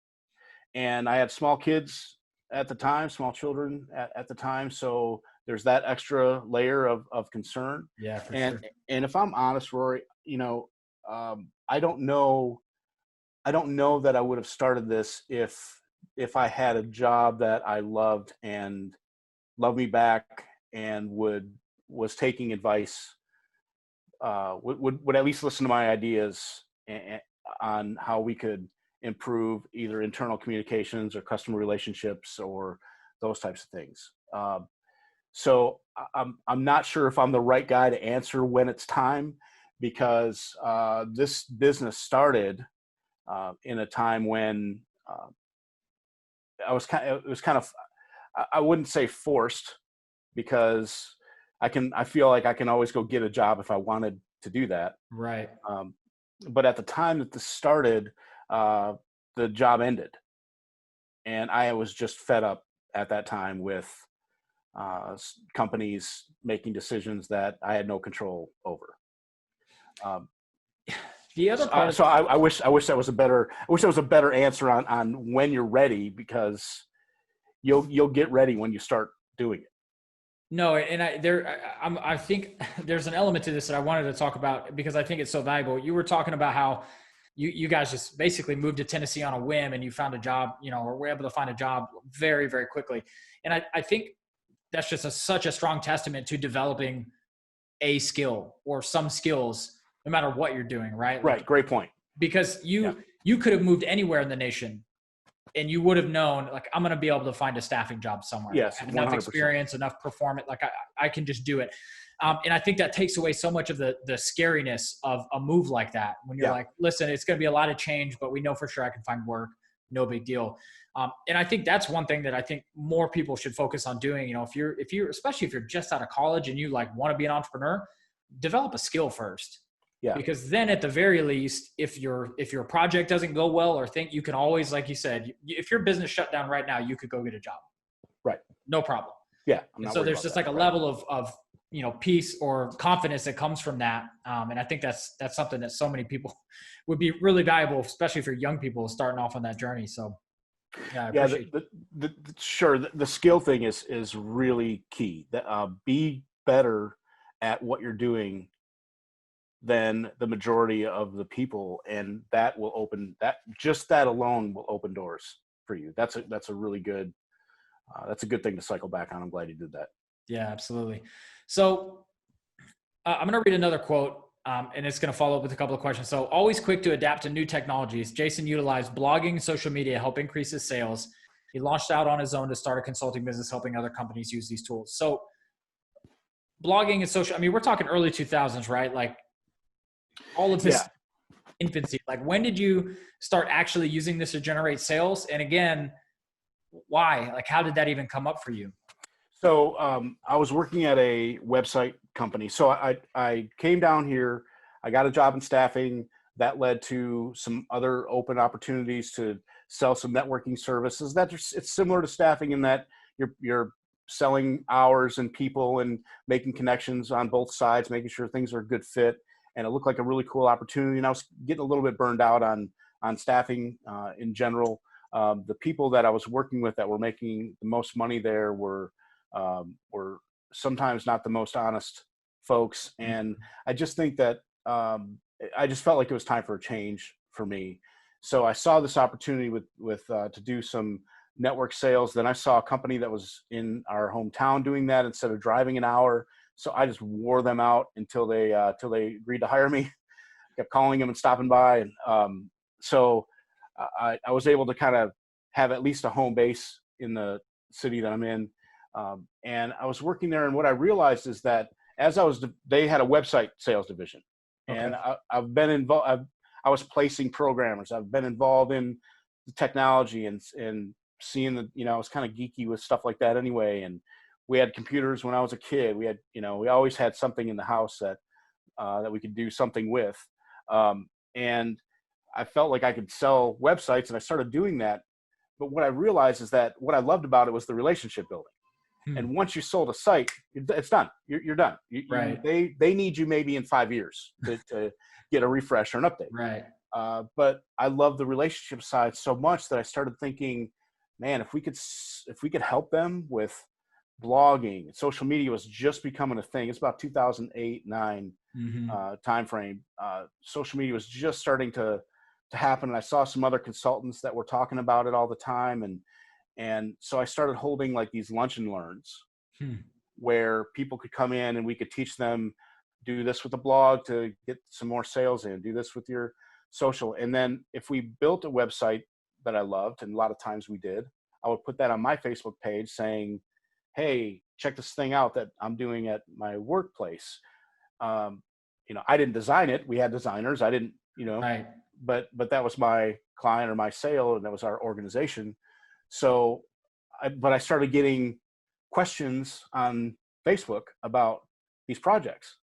And I had small kids at the time, small children at the time. So there's that extra layer of concern. Yeah, for sure. And if I'm honest, Rory, I don't know that I would have started this if I had a job that I loved and loved me back and was taking advice, would at least listen to my ideas on how we could improve either internal communications or customer relationships or those types of things. So I'm not sure if I'm the right guy to answer when it's time, because this business started in a time when it was kind of, I wouldn't say forced, because I feel like I can always go get a job if I wanted to do that. Right. But at the time that this started, the job ended, and I was just fed up at that time with companies making decisions that I had no control over. The other part. So I wish that was a better answer on when you're ready, because you'll get ready when you start doing it. No, and I think there's an element to this that I wanted to talk about, because I think it's so valuable. You were talking about how you guys just basically moved to Tennessee on a whim, and you found a job, or were able to find a job very, very quickly. And I think that's just such a strong testament to developing a skill or some skills, no matter what you're doing, right? Right. Great point. Because you could have moved anywhere in the nation, and you would have known, like, I'm going to be able to find a staffing job somewhere. Yes, I have enough 100%. experience, enough performance. Like I can just do it. And I think that takes away so much of the scariness of a move like that. When you're like, listen, it's going to be a lot of change, but we know for sure I can find work. No big deal. And I think that's one thing that I think more people should focus on doing. If you're, especially if you're just out of college and you like want to be an entrepreneur, develop a skill first. Yeah. Because then at the very least, if your project doesn't go well, or think, you can always, like you said, if your business shut down right now, you could go get a job. Right. No problem. Yeah. So there's just like a level of peace or confidence that comes from that. And I think that's something that so many people would be really valuable, especially for young people starting off on that journey. So yeah, I appreciate sure. The skill thing is really key. Be better at what you're doing than the majority of the people, and that will open that alone will open doors for you. That's a really good that's a good thing to cycle back on. I'm glad you did that. Yeah, absolutely. So I'm going to read another quote, and it's going to follow up with a couple of questions. So, always quick to adapt to new technologies. Jason utilized blogging and social media to help increase his sales. He launched out on his own to start a consulting business, helping other companies use these tools. So, blogging and social, I mean, we're talking early 2000s, right? Like all of this infancy. Like, when did you start actually using this to generate sales? And again, why? Like, how did that even come up for you? So I was working at a website company. So I came down here. I got a job in staffing. That led to some other open opportunities to sell some networking services. It's similar to staffing in that you're selling hours and people and making connections on both sides, making sure things are a good fit. And it looked like a really cool opportunity. And I was getting a little bit burned out on staffing in general. The people that I was working with that were making the most money there were sometimes not the most honest folks. And I just think that I just felt like it was time for a change for me. So I saw this opportunity to do some network sales. Then I saw a company that was in our hometown doing that instead of driving an hour. So I just wore them out until they agreed to hire me. Kept calling them and stopping by. And so I was able to kind of have at least a home base in the city that I'm in. And I was working there, and what I realized is that they had a website sales division, and I've been involved. I was placing programmers. I've been involved in the technology and seeing I was kind of geeky with stuff like that anyway. And we had computers when I was a kid. We had, we always had something in the house that we could do something with. And I felt like I could sell websites, and I started doing that. But what I realized is that what I loved about it was the relationship building. And once you sold a site, it's done. You're done. Right. They need you maybe in 5 years to get a refresh or an update. Right. But I love the relationship side so much that I started thinking, man, if we could help them with blogging, social media was just becoming a thing. It's about 2008, 9 timeframe. Social media was just starting to happen. And I saw some other consultants that were talking about it all the time. And so I started holding like these lunch and learns where people could come in and we could teach them, do this with a blog to get some more sales in, do this with your social. And then if we built a website that I loved, and a lot of times we did, I would put that on my Facebook page saying, hey, check this thing out that I'm doing at my workplace. I didn't design it. We had designers. I didn't, right. but that was my client or my sale, and that was our organization. So, I started getting questions on Facebook about these projects,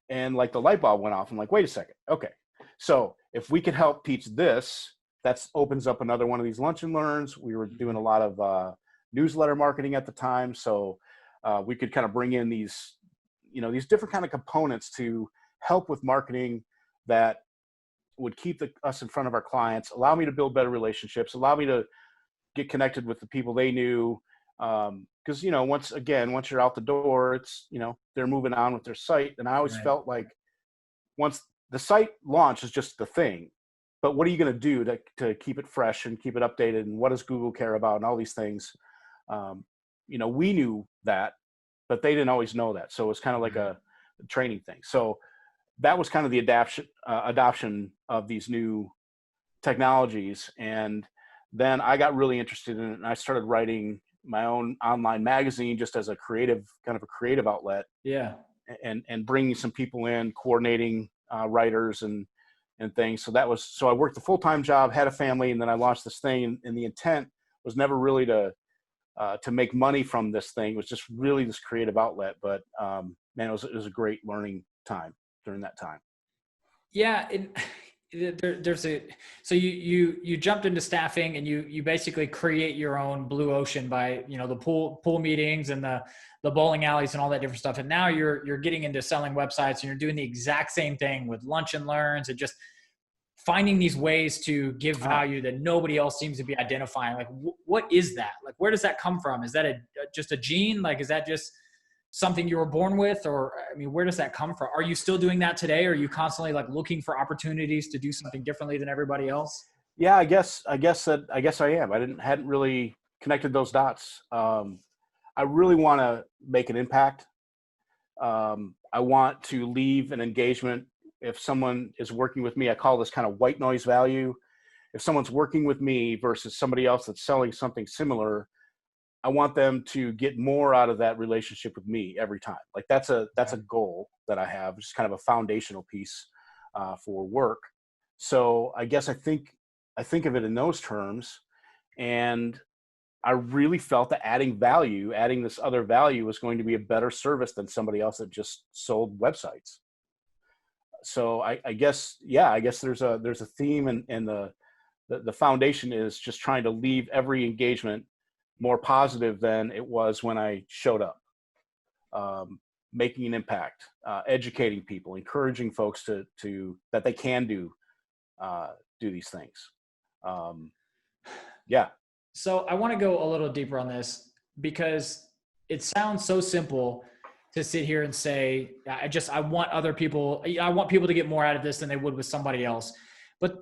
and like the light bulb went off. I'm like, wait a second. Okay. So if we could help teach this, that opens up another one of these lunch and learns. We were doing a lot of newsletter marketing at the time. So we could kind of bring in these different kind of components to help with marketing that would keep us in front of our clients, allow me to build better relationships, allow me to get connected with the people they knew. Because, once you're out the door, it's, they're moving on with their site. And I always felt like once the site launch is just the thing, but what are you going to do to keep it fresh and keep it updated? And what does Google care about and all these things? We knew that, but they didn't always know that. So it was kind of like a training thing. So that was kind of the adoption of these new technologies. And then I got really interested in it, and I started writing my own online magazine just as a creative outlet. Yeah. And bringing some people in, coordinating writers and things. So I worked a full-time job, had a family, and then I launched this thing. And the intent was never really to make money from this thing. It was just really this creative outlet. But man, it was a great learning time during that time. Yeah. So you jumped into staffing, and you basically create your own blue ocean by, the pool meetings and the bowling alleys and all that different stuff. And now you're getting into selling websites, and you're doing the exact same thing with lunch and learns, and just finding these ways to give value that nobody else seems to be identifying. Like, what is that? Like, where does that come from? Is that just a gene? Like, is that just something you were born with, or, I mean, where does that come from? Are you still doing that today? Are you constantly like looking for opportunities to do something differently than everybody else? Yeah, I guess I am. Hadn't really connected those dots. I really want to make an impact. I want to leave an engagement. If someone is working with me, I call this kind of white noise value. If someone's working with me versus somebody else that's selling something similar, I want them to get more out of that relationship with me every time. Like that's a goal that I have, just kind of a foundational piece for work. So I guess I think of it in those terms, and I really felt that adding this other value was going to be a better service than somebody else that just sold websites. So I guess there's a theme, and the foundation is just trying to leave every engagement more positive than it was when I showed up. Making an impact, educating people, encouraging folks to that they can do these things. Yeah. So I want to go a little deeper on this, because it sounds so simple to sit here and say, I want people to get more out of this than they would with somebody else. But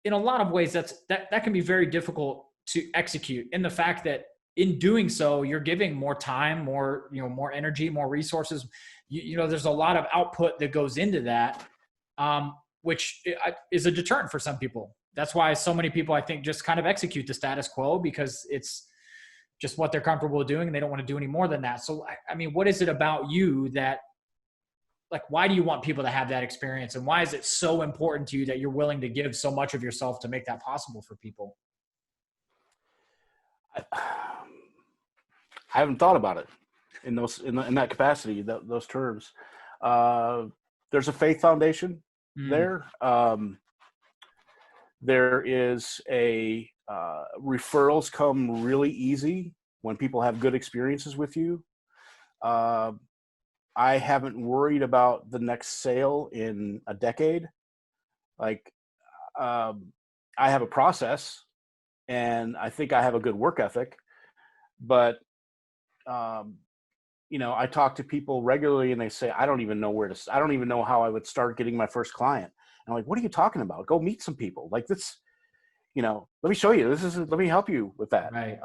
in a lot of ways, that can be very difficult to execute, in the fact that in doing so, you're giving more time, more energy, more resources. There's a lot of output that goes into that, which is a deterrent for some people. That's why so many people, I think, just kind of execute the status quo, because it's just what they're comfortable doing, and they don't want to do any more than that. So, I mean, what is it about you that, like, why do you want people to have that experience, and why is it so important to you that you're willing to give so much of yourself to make that possible for people? I haven't thought about it in that capacity, those terms. There's a faith foundation there. There is referrals come really easy when people have good experiences with you. I haven't worried about the next sale in a decade. Like, I have a process, and I think I have a good work ethic, but I talk to people regularly, and they say, I don't even know how I would start getting my first client. And I'm like, what are you talking about? Go meet some people like this. Let me show you. Let me help you with that. Right.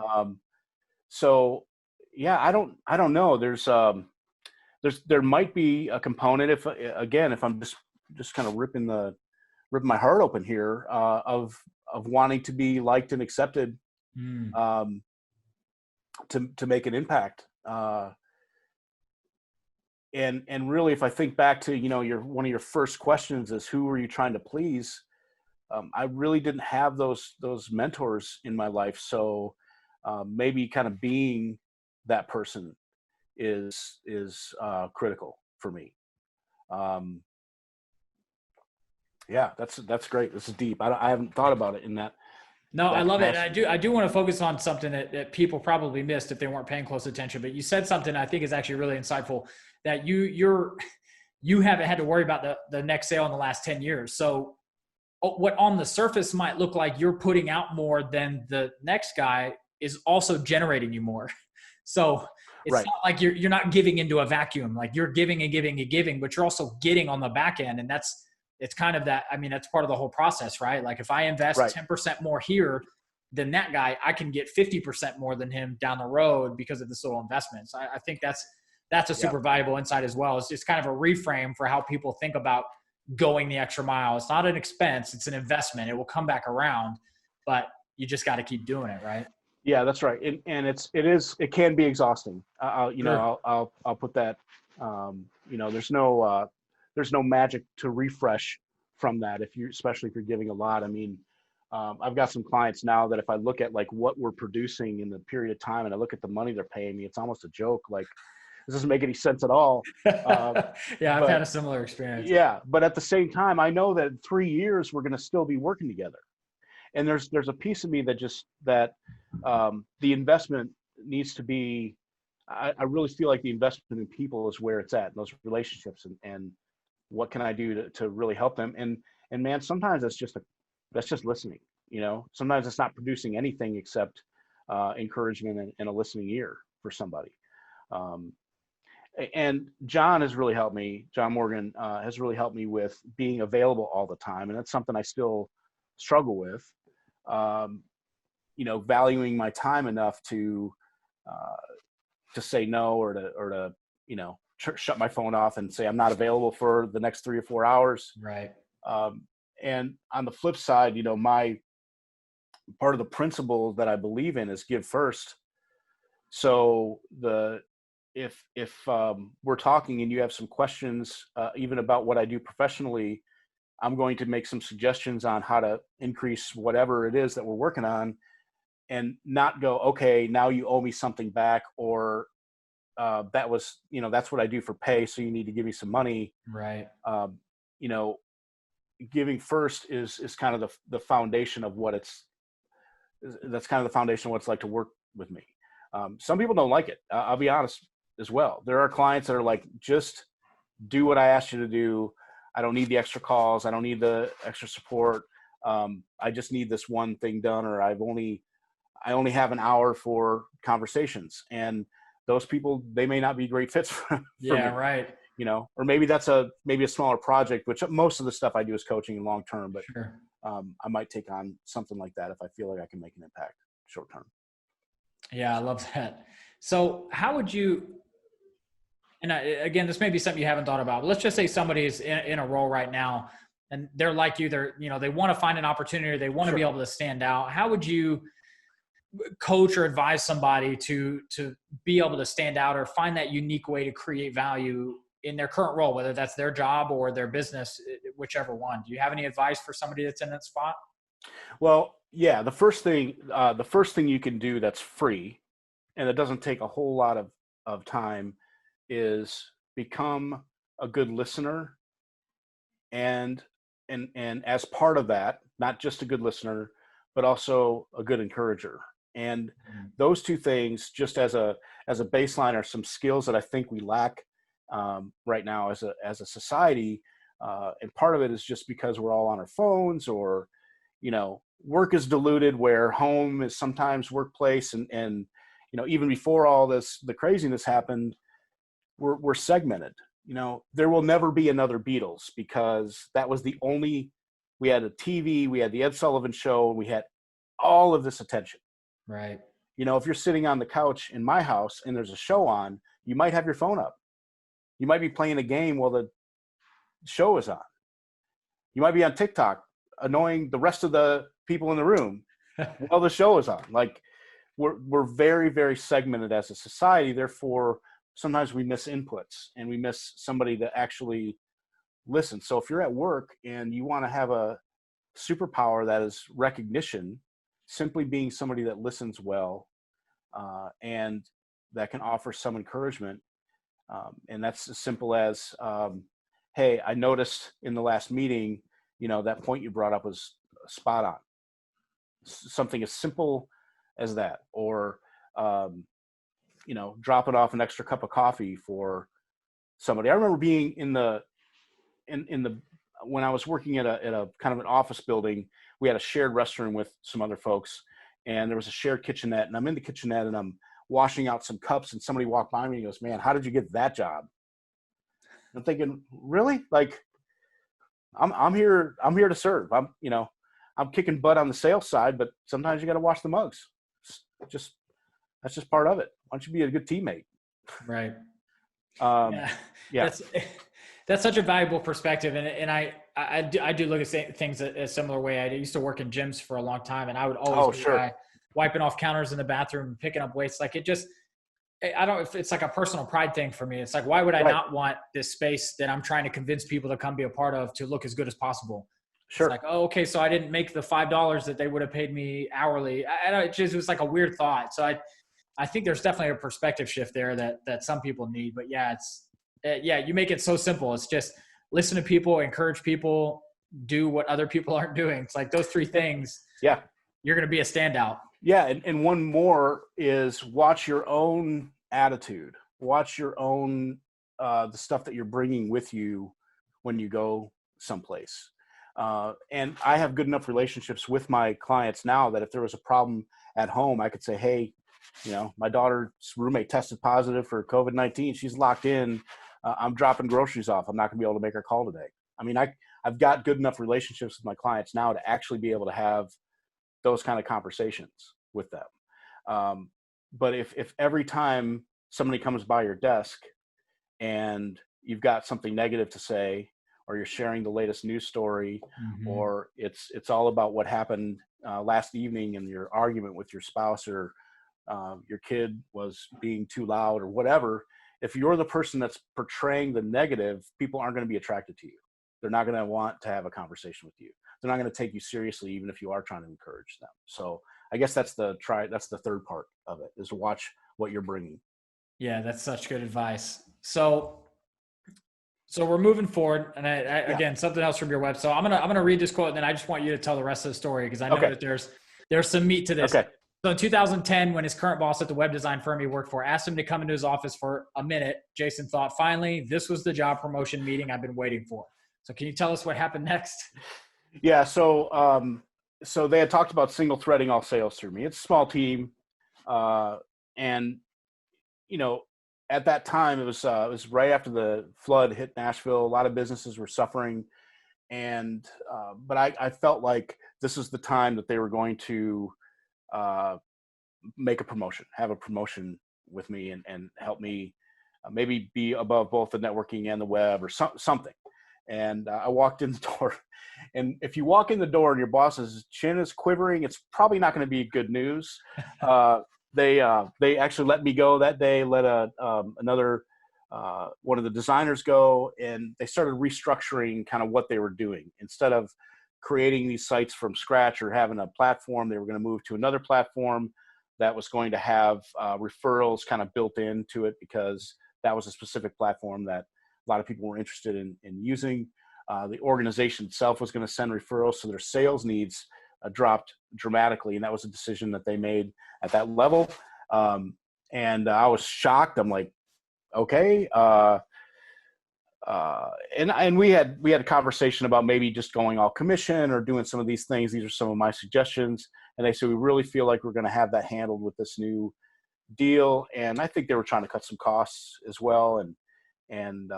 So yeah, I don't know. There might be a component, if I'm just kind of ripping my heart open here, of wanting to be liked and accepted, to make an impact. And really, if I think back to, one of your first questions is, who are you trying to please? I really didn't have those mentors in my life. So maybe kind of being that person is critical for me. Yeah, that's great. This is deep. I haven't thought about it in that. No, I love it. And I do want to focus on something that people probably missed if they weren't paying close attention, but you said something I think is actually really insightful, that you haven't had to worry about the next sale in the last 10 years. So what on the surface might look like you're putting out more than the next guy is also generating you more. So it's Right. not like you're not giving into a vacuum. Like, you're giving and giving and giving, but you're also getting on the back end. And it's kind of that. I mean, that's part of the whole process, right? Like, if I invest 10% more here than that guy, I can get 50% more than him down the road because of this little investment. So I think that's a super valuable insight as well. It's just kind of a reframe for how people think about going the extra mile. It's not an expense, it's an investment. It will come back around, but you just got to keep doing it, right? Yeah, that's right. And it can be exhausting. I'll put that, there's no magic to refresh from that, especially if you're giving a lot. I mean, I've got some clients now that if I look at like what we're producing in the period of time, and I look at the money they're paying me, it's almost a joke. Like, this doesn't make any sense at all. Yeah, I've had a similar experience. Yeah, but at the same time, I know that in 3 years we're going to still be working together. And there's a piece of me that the investment needs to be. I really feel like the investment in people is where it's at, in those relationships, and what can I do to really help them. And man, sometimes that's just listening. Sometimes it's not producing anything except encouragement and a listening ear for somebody. And John has really helped me. John Morgan has really helped me with being available all the time. And that's something I still struggle with, valuing my time enough to say no, or to, shut my phone off and say, I'm not available for the next 3 or 4 hours. Right. And on the flip side, my part of the principle that I believe in is give first. So if we're talking and you have some questions, even about what I do professionally, I'm going to make some suggestions on how to increase whatever it is that we're working on, and not go, okay, now you owe me something back, or that was, that's what I do for pay, so you need to give me some money. Right. Giving first is kind of the foundation of that's kind of the foundation of what it's like to work with me. Some people don't like it. I'll be honest as well. There are clients that are like, just do what I asked you to do. I don't need the extra calls. I don't need the extra support. I just need this one thing done, or I only have an hour for conversations. And those people, they may not be great fits for Yeah, me, right. or maybe that's maybe a smaller project, which most of the stuff I do is coaching and long-term, but Sure. I might take on something like that if I feel like I can make an impact short-term. Yeah, I love that. So how would you, and again, this may be something you haven't thought about, but let's just say somebody is in a role right now and they're like you, they want to find an opportunity, or they want to be able to stand out. How would you coach or advise somebody to be able to stand out or find that unique way to create value in their current role, whether that's their job or their business, whichever one? Do you have any advice for somebody that's in that spot? Well, yeah, the first thing you can do that's free, and it doesn't take a whole lot of time, is become a good listener. And as part of that, not just a good listener, but also a good encourager. And those two things, just as a baseline, are some skills that I think we lack right now as a society. And part of it is just because we're all on our phones, or work is diluted where home is sometimes workplace, and even before all the craziness happened, we're segmented. There will never be another Beatles, because that was we had a TV, we had the Ed Sullivan Show, and we had all of this attention. Right. If you're sitting on the couch in my house and there's a show on, you might have your phone up. You might be playing a game while the show is on. You might be on TikTok annoying the rest of the people in the room while the show is on. Like, we're very, very segmented as a society. Therefore, sometimes we miss inputs and we miss somebody to actually listen. So if you're at work and you want to have a superpower that is recognition, simply being somebody that listens well, and that can offer some encouragement. And that's as simple as, hey, I noticed in the last meeting, that point you brought up was spot on. Something as simple as that. Or, dropping off an extra cup of coffee for somebody. I remember being when I was working at a kind of an office building, we had a shared restroom with some other folks, and there was a shared kitchenette, and I'm in the kitchenette and I'm washing out some cups, and somebody walked by me and goes, "Man, how did you get that job?" I'm thinking, really? Like, I'm here to serve. I'm kicking butt on the sales side, but sometimes you got to wash the mugs. That's just part of it. Why don't you be a good teammate? Right. Yeah. That's such a valuable perspective. And I do look at things a similar way. I used to work in gyms for a long time, and I would always be the guy wiping off counters in the bathroom and picking up weights. Like, it's like a personal pride thing for me. It's like, why would I not want this space that I'm trying to convince people to come be a part of to look as good as possible? Sure. It's like, oh, okay, so I didn't make the $5 that they would have paid me hourly. It was like a weird thought. So I think there's definitely a perspective shift there that some people need. But yeah, you make it so simple. It's just listen to people, encourage people, do what other people aren't doing. It's like those three things. Yeah. You're going to be a standout. Yeah. And one more is watch your own attitude, watch your own, the stuff that you're bringing with you when you go someplace. And I have good enough relationships with my clients now that if there was a problem at home, I could say, hey, My daughter's roommate tested positive for COVID-19. She's locked in. I'm dropping groceries off. I'm not going to be able to make her call today. I mean, I've got good enough relationships with my clients now to actually be able to have those kind of conversations with them. But if every time somebody comes by your desk and you've got something negative to say, or you're sharing the latest news story, or it's all about what happened last evening in your argument with your spouse, or your kid was being too loud or whatever, if you're the person that's portraying the negative, people aren't going to be attracted to you. They're not going to want to have a conversation with you. They're not going to take you seriously, even if you are trying to encourage them. So I guess that's the third part of it, is to watch what you're bringing. Yeah, that's such good advice. So we're moving forward, and again, something else from your web. So I'm gonna read this quote, and then I just want you to tell the rest of the story, because I know that there's some meat to this. Okay. So in 2010, when his current boss at the web design firm he worked for asked him to come into his office for a minute, Jason thought, finally, this was the job promotion meeting I've been waiting for. So can you tell us what happened next? Yeah. So they had talked about single threading all sales through me. It's a small team, and at that time it was right after the flood hit Nashville. A lot of businesses were suffering, and but I felt like this is the time that they were going to make a promotion, have a promotion with me, and help me maybe be above both the networking and the web, or something. And I walked in the door, and if you walk in the door and your boss's chin is quivering, it's probably not going to be good news. They actually let me go that day, let another one of the designers go, and they started restructuring kind of what they were doing. Instead of creating these sites from scratch or having a platform, they were going to move to another platform that was going to have referrals kind of built into it, because that was a specific platform that a lot of people were interested in using. The organization itself was going to send referrals, so their sales needs dropped dramatically, and that was a decision that they made at that level. And I was shocked. I'm like, okay. And we had a conversation about maybe just going all commission or doing some of these things. These are some of my suggestions. And they said, we really feel like we're going to have that handled with this new deal. And I think they were trying to cut some costs as well. And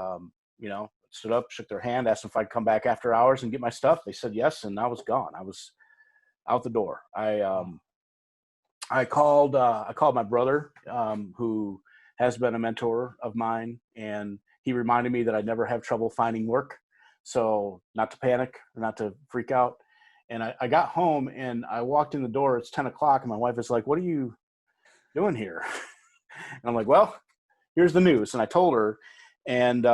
stood up, shook their hand, asked if I'd come back after hours and get my stuff. They said yes, and I was gone. I was out the door. I called my brother, who has been a mentor of mine, and he reminded me that I never have trouble finding work, so not to panic or not to freak out. And I got home and I walked in the door. It's 10 o'clock, and my wife is like, "What are you doing here?" And I'm like, "Well, here's the news." And I told her, and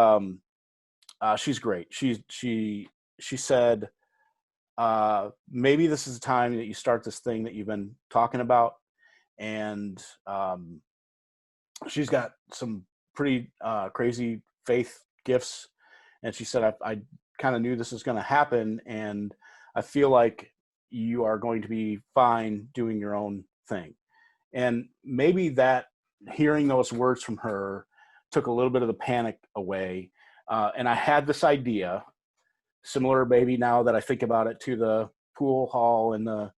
she's great. She said, maybe this is the time that you start this thing that you've been talking about. And she's got some pretty crazy faith gifts. And she said, I kind of knew this was going to happen, and I feel like you are going to be fine doing your own thing. And maybe that, hearing those words from her, took a little bit of the panic away. And I had this idea, similar maybe now that I think about it, to the pool hall and the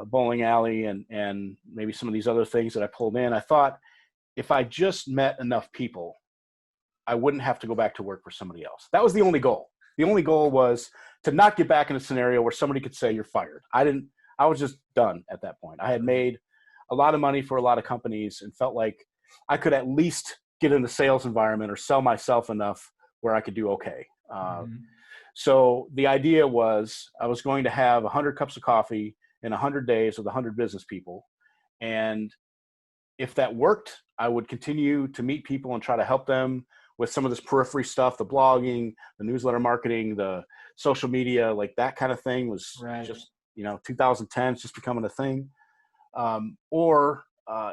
bowling alley and maybe some of these other things that I pulled in. I thought, if I just met enough people, I wouldn't have to go back to work for somebody else. That was the only goal. The only goal was to not get back in a scenario where somebody could say you're fired. I was just done at that point. I had made a lot of money for a lot of companies and felt like I could at least get in the sales environment or sell myself enough where I could do okay. So the idea was I was going to have 100 cups of coffee in 100 days with 100 business people. And if that worked, I would continue to meet people and try to help them with some of this periphery stuff, the blogging, the newsletter marketing, the social media, like that kind of thing was just, 2010, it's just becoming a thing. Or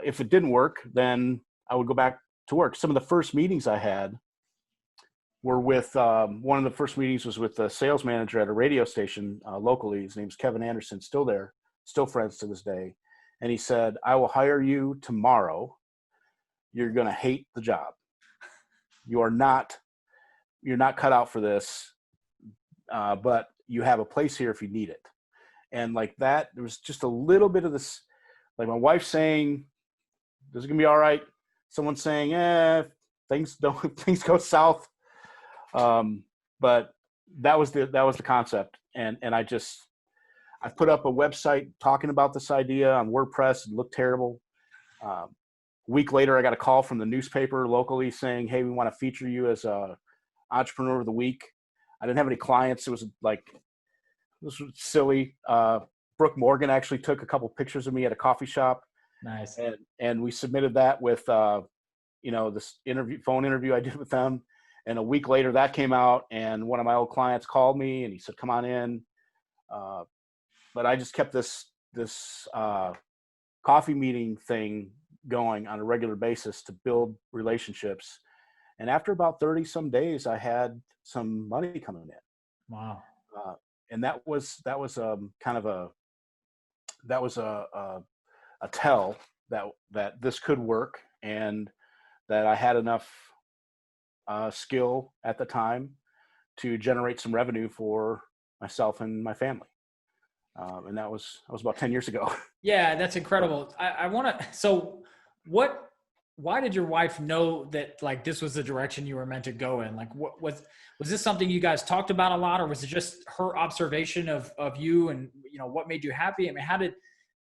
if it didn't work, then I would go back to work. Some of the first meetings I had were with, one of the first meetings was with the sales manager at a radio station locally. His name's Kevin Anderson, still there, still friends to this day. And he said, I will hire you tomorrow. You're going to hate the job. You're not cut out for this, but you have a place here if you need it. And like that, there was just a little bit of this, like my wife saying, this is going to be all right. Someone saying, things go south. But that was the concept. And I put up a website talking about this idea on WordPress. It looked terrible. A week later, I got a call from the newspaper locally saying, hey, we want to feature you as a entrepreneur of the week. I didn't have any clients. It was silly. Brooke Morgan actually took a couple pictures of me at a coffee shop. Nice. And we submitted that with, this phone interview I did with them. And a week later that came out, and one of my old clients called me and he said, come on in. But I just kept this coffee meeting thing going on a regular basis to build relationships. And after about 30 some days, I had some money coming in. Wow. And that was a tell that this could work, and that I had enough skill at the time to generate some revenue for myself and my family. And that was about 10 years ago. Yeah, that's incredible. I want to, so why did your wife know that like this was the direction you were meant to go in? Like what was this something you guys talked about a lot, or was it just her observation of you and, what made you happy? I mean,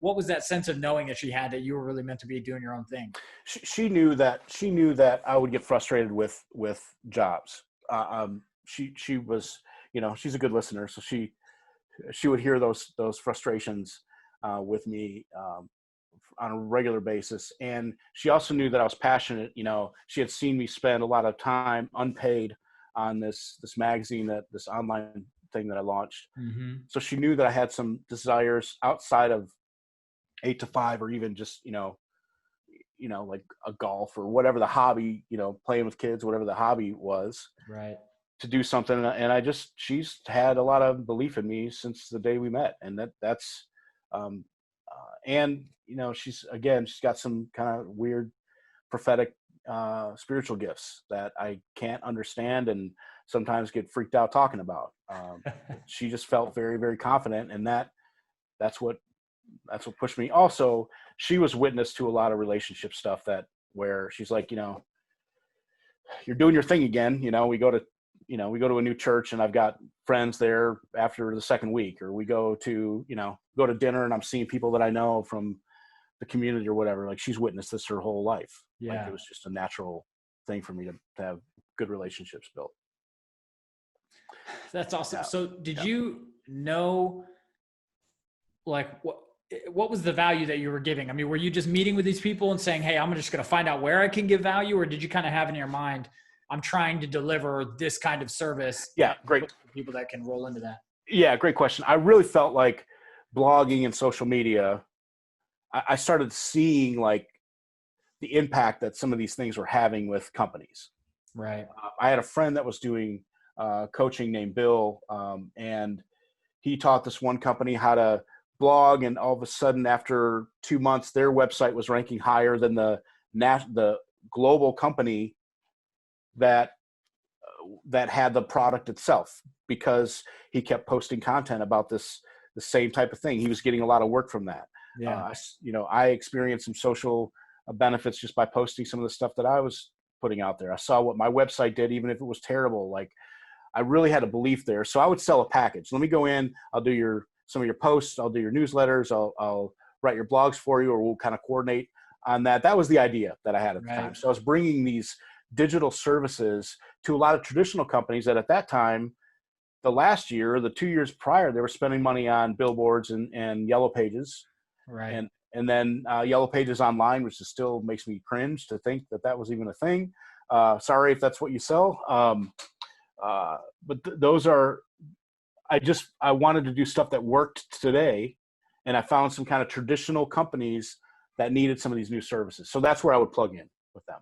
what was that sense of knowing that she had that you were really meant to be doing your own thing? She knew that I would get frustrated with jobs. She was, she's a good listener. So she would hear those frustrations with me on a regular basis. And she also knew that I was passionate. She had seen me spend a lot of time unpaid on this magazine, this online thing that I launched. Mm-hmm. So she knew that I had some desires outside of 8 to 5, or even just, like a golf or whatever the hobby, playing with kids, whatever the hobby was. Right. To do something. And she's had a lot of belief in me since the day we met. And that's she's got some kind of weird prophetic spiritual gifts that I can't understand and sometimes get freaked out talking about. She just felt very, very confident, and that's what pushed me. Also, she was witness to a lot of relationship stuff where she's like, you're doing your thing again. We go to a new church and I've got friends there after the second week, or we go to dinner and I'm seeing people that I know from the community or whatever. Like, she's witnessed this her whole life. Yeah. Like, it was just a natural thing for me to have good relationships built. That's awesome. Yeah. So did you know, like, what was the value that you were giving? I mean, were you just meeting with these people and saying, hey, I'm just going to find out where I can give value? Or did you kind of have in your mind, I'm trying to deliver this kind of service? Yeah, great. People that can roll into that. Yeah, great question. I really felt like blogging and social media, I started seeing like the impact that some of these things were having with companies. Right. I had a friend that was doing coaching named Bill, and he taught this one company how to blog, and all of a sudden after 2 months, their website was ranking higher than the global company that had the product itself, because he kept posting content about the same type of thing. He was getting a lot of work from that. Yeah. I experienced some social benefits just by posting some of the stuff that I was putting out there. I saw what my website did, even if it was terrible. Like, I really had a belief there. So I would sell a package. Let me go in, I'll do some of your posts, I'll do your newsletters, I'll write your blogs for you, or we'll kind of coordinate on that. That was the idea that I had at the time. So I was bringing these digital services to a lot of traditional companies that at that time, the last year, the 2 years prior, they were spending money on billboards and yellow pages. Right. And then yellow pages online, which still makes me cringe to think that was even a thing. Sorry if that's what you sell. But those are, I wanted to do stuff that worked today. And I found some kind of traditional companies that needed some of these new services. So that's where I would plug in with them.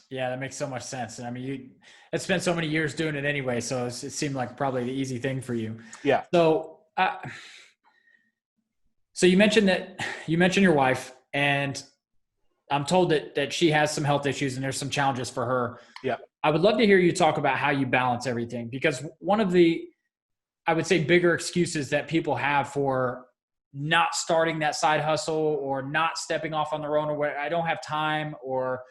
Yeah, that makes so much sense. And I mean, you had spent so many years doing it anyway, so it seemed like probably the easy thing for you. Yeah. So you mentioned your wife, and I'm told that she has some health issues and there's some challenges for her. Yeah. I would love to hear you talk about how you balance everything, because one of the, I would say, bigger excuses that people have for not starting that side hustle or not stepping off on their own, or where I don't have time, or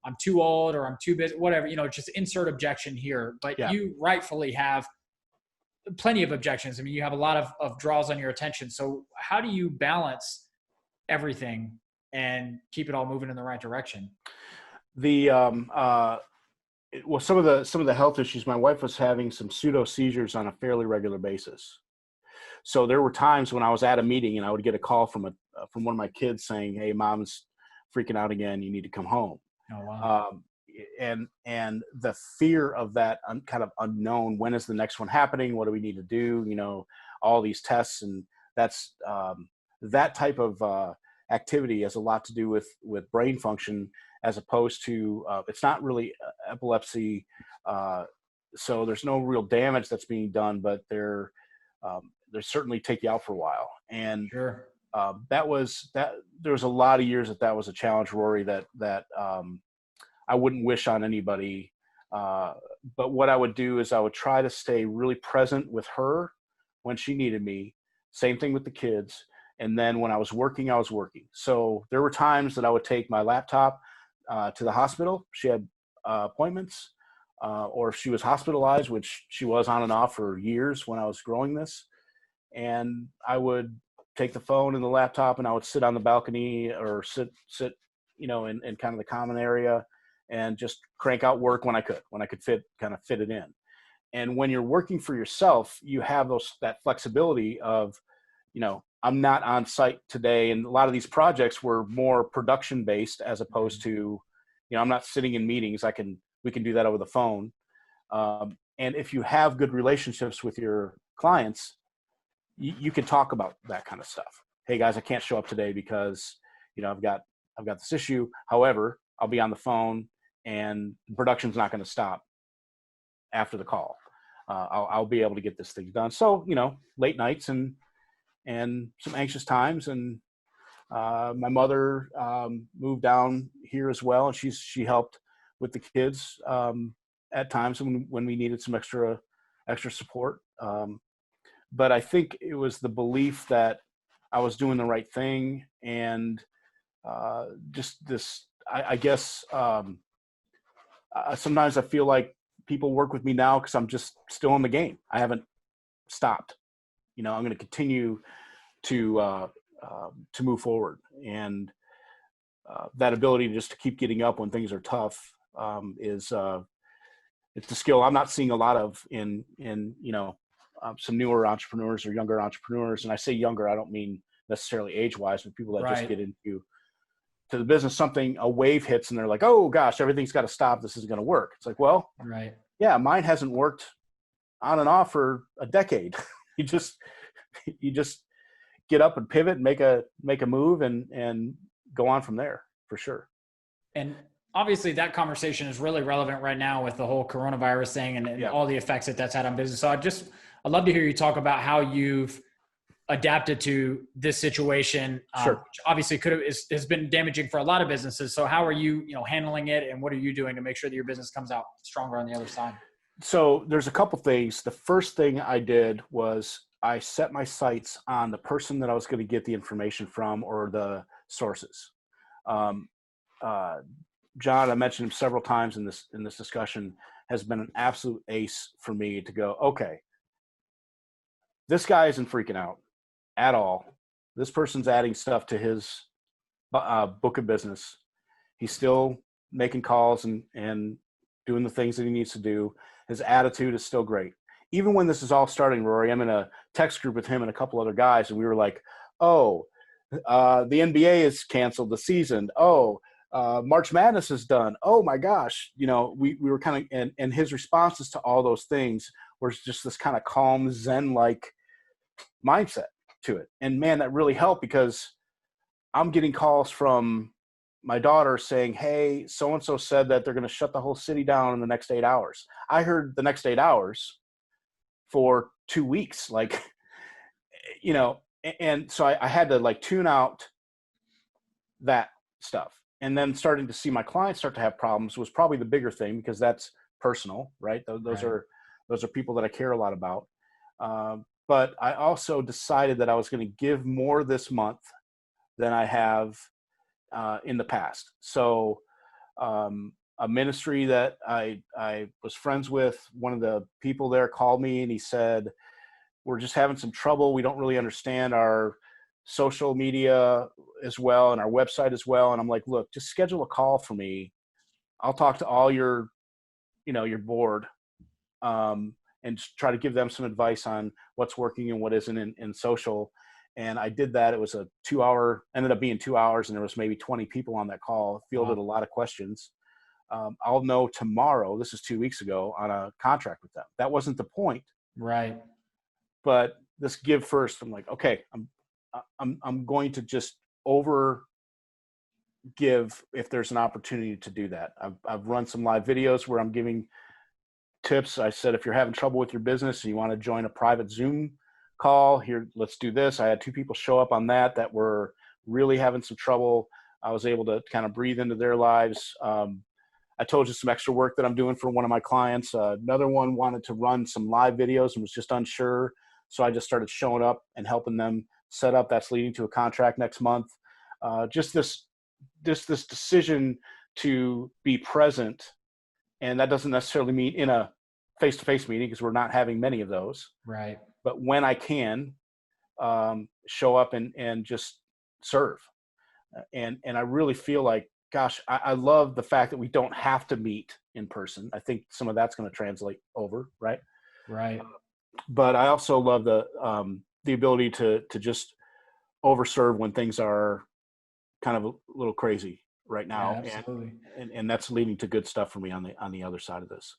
I'm too old, or I'm too busy, whatever, just insert objection here. But Yeah. you rightfully have plenty of objections. I mean, you have a lot of draws on your attention. So how do you balance everything and keep it all moving in the right direction? Well, some of the health issues, my wife was having some pseudo seizures on a fairly regular basis. So there were times when I was at a meeting and I would get a call from one of my kids saying, "Hey, mom's freaking out again. You need to come home." Oh, wow. And the fear of that kind of unknown, when is the next one happening? What do we need to do? All these tests, and that's that type of activity has a lot to do with brain function, as opposed to it's not really epilepsy. So there's no real damage that's being done, but they're certainly take you out for a while. And Sure. there was a lot of years that was a challenge, Rory, that I wouldn't wish on anybody. But what I would do is I would try to stay really present with her when she needed me. Same thing with the kids. And then when I was working, I was working. So there were times that I would take my laptop to the hospital. She had appointments, or if she was hospitalized, which she was on and off for years when I was growing this. And I would take the phone and the laptop, and I would sit on the balcony or sit, in kind of the common area, and just crank out work when I could fit it in. And when you're working for yourself, you have that flexibility of, I'm not on site today. And a lot of these projects were more production based, as opposed to, I'm not sitting in meetings. We can do that over the phone. And if you have good relationships with your clients, you can talk about that kind of stuff. Hey guys, I can't show up today because, I've got this issue. However, I'll be on the phone, and production's not going to stop after the call. I'll be able to get this thing done. So, late nights and some anxious times. And my mother moved down here as well, and she helped with the kids at times when we needed some extra support. But I think it was the belief that I was doing the right thing, and just this. I guess sometimes I feel like people work with me now because I'm just still in the game. I haven't stopped. I'm going to continue to move forward, and that ability just to keep getting up when things are tough is it's a skill I'm not seeing a lot of in some newer entrepreneurs or younger entrepreneurs. And I say younger, I don't mean necessarily age-wise, but people that Right. just get into the business, a wave hits and they're like, oh gosh, everything's got to stop. This isn't going to work. It's like, well, Right. Yeah, mine hasn't worked on and off for a decade. you just get up and pivot and make a move and go on from there, for sure. And obviously that conversation is really relevant right now with the whole coronavirus thing and Yeah. all the effects that's had on business. So I'd love to hear you talk about how you've adapted to this situation, Sure. Which obviously has been damaging for a lot of businesses. So how are you, handling it, and what are you doing to make sure that your business comes out stronger on the other side? So there's a couple things. The first thing I did was I set my sights on the person that I was going to get the information from, or the sources. John, I mentioned him several times in this discussion, has been an absolute ace for me to go, okay, this guy isn't freaking out at all. This person's adding stuff to his book of business. He's still making calls and doing the things that he needs to do. His attitude is still great. Even when this is all starting, Rory, I'm in a text group with him and a couple other guys, and we were like, the NBA is canceled the season. March Madness is done. Oh my gosh. We were kind of, and his responses to all those things were just this kind of calm, Zen-like mindset to it. And man, that really helped, because I'm getting calls from my daughter saying, hey, so-and-so said that they're going to shut the whole city down in the next 8 hours. I heard the next 8 hours for 2 weeks. And so I had to tune out that stuff. And then starting to see my clients start to have problems was probably the bigger thing, because that's personal, right? Those Right. are people that I care a lot about. but I also decided that I was going to give more this month than I have in the past. So a ministry that I was friends with, one of the people there called me and he said, we're just having some trouble. We don't really understand our social media as well and our website as well. And I'm like, look, just schedule a call for me. I'll talk to all your board, and try to give them some advice on what's working and what isn't in social. And I did that. It was ended up being 2 hours, and there was maybe 20 people on that call, fielded a lot of questions. I'll know tomorrow, this is 2 weeks ago, on a contract with them. That wasn't the point. Right. But this give first, I'm like, okay, I'm going to just over give if there's an opportunity to do that. I've run some live videos where I'm giving tips. I said, if you're having trouble with your business and you want to join a private Zoom call, here, let's do this. I had 2 people show up on that were really having some trouble. I was able to kind of breathe into their lives. I told you some extra work that I'm doing for one of my clients. Another one wanted to run some live videos and was just unsure. So I just started showing up and helping them set up. That's leading to a contract next month. Just this decision to be present. And that doesn't necessarily mean in a face-to-face meeting, because we're not having many of those. Right. But when I can, show up and just serve. And I really feel like, gosh, I love the fact that we don't have to meet in person. I think some of that's going to translate over, right? Right. But I also love the ability to just overserve when things are kind of a little crazy right now. Yeah, absolutely. And that's leading to good stuff for me on the other side of this.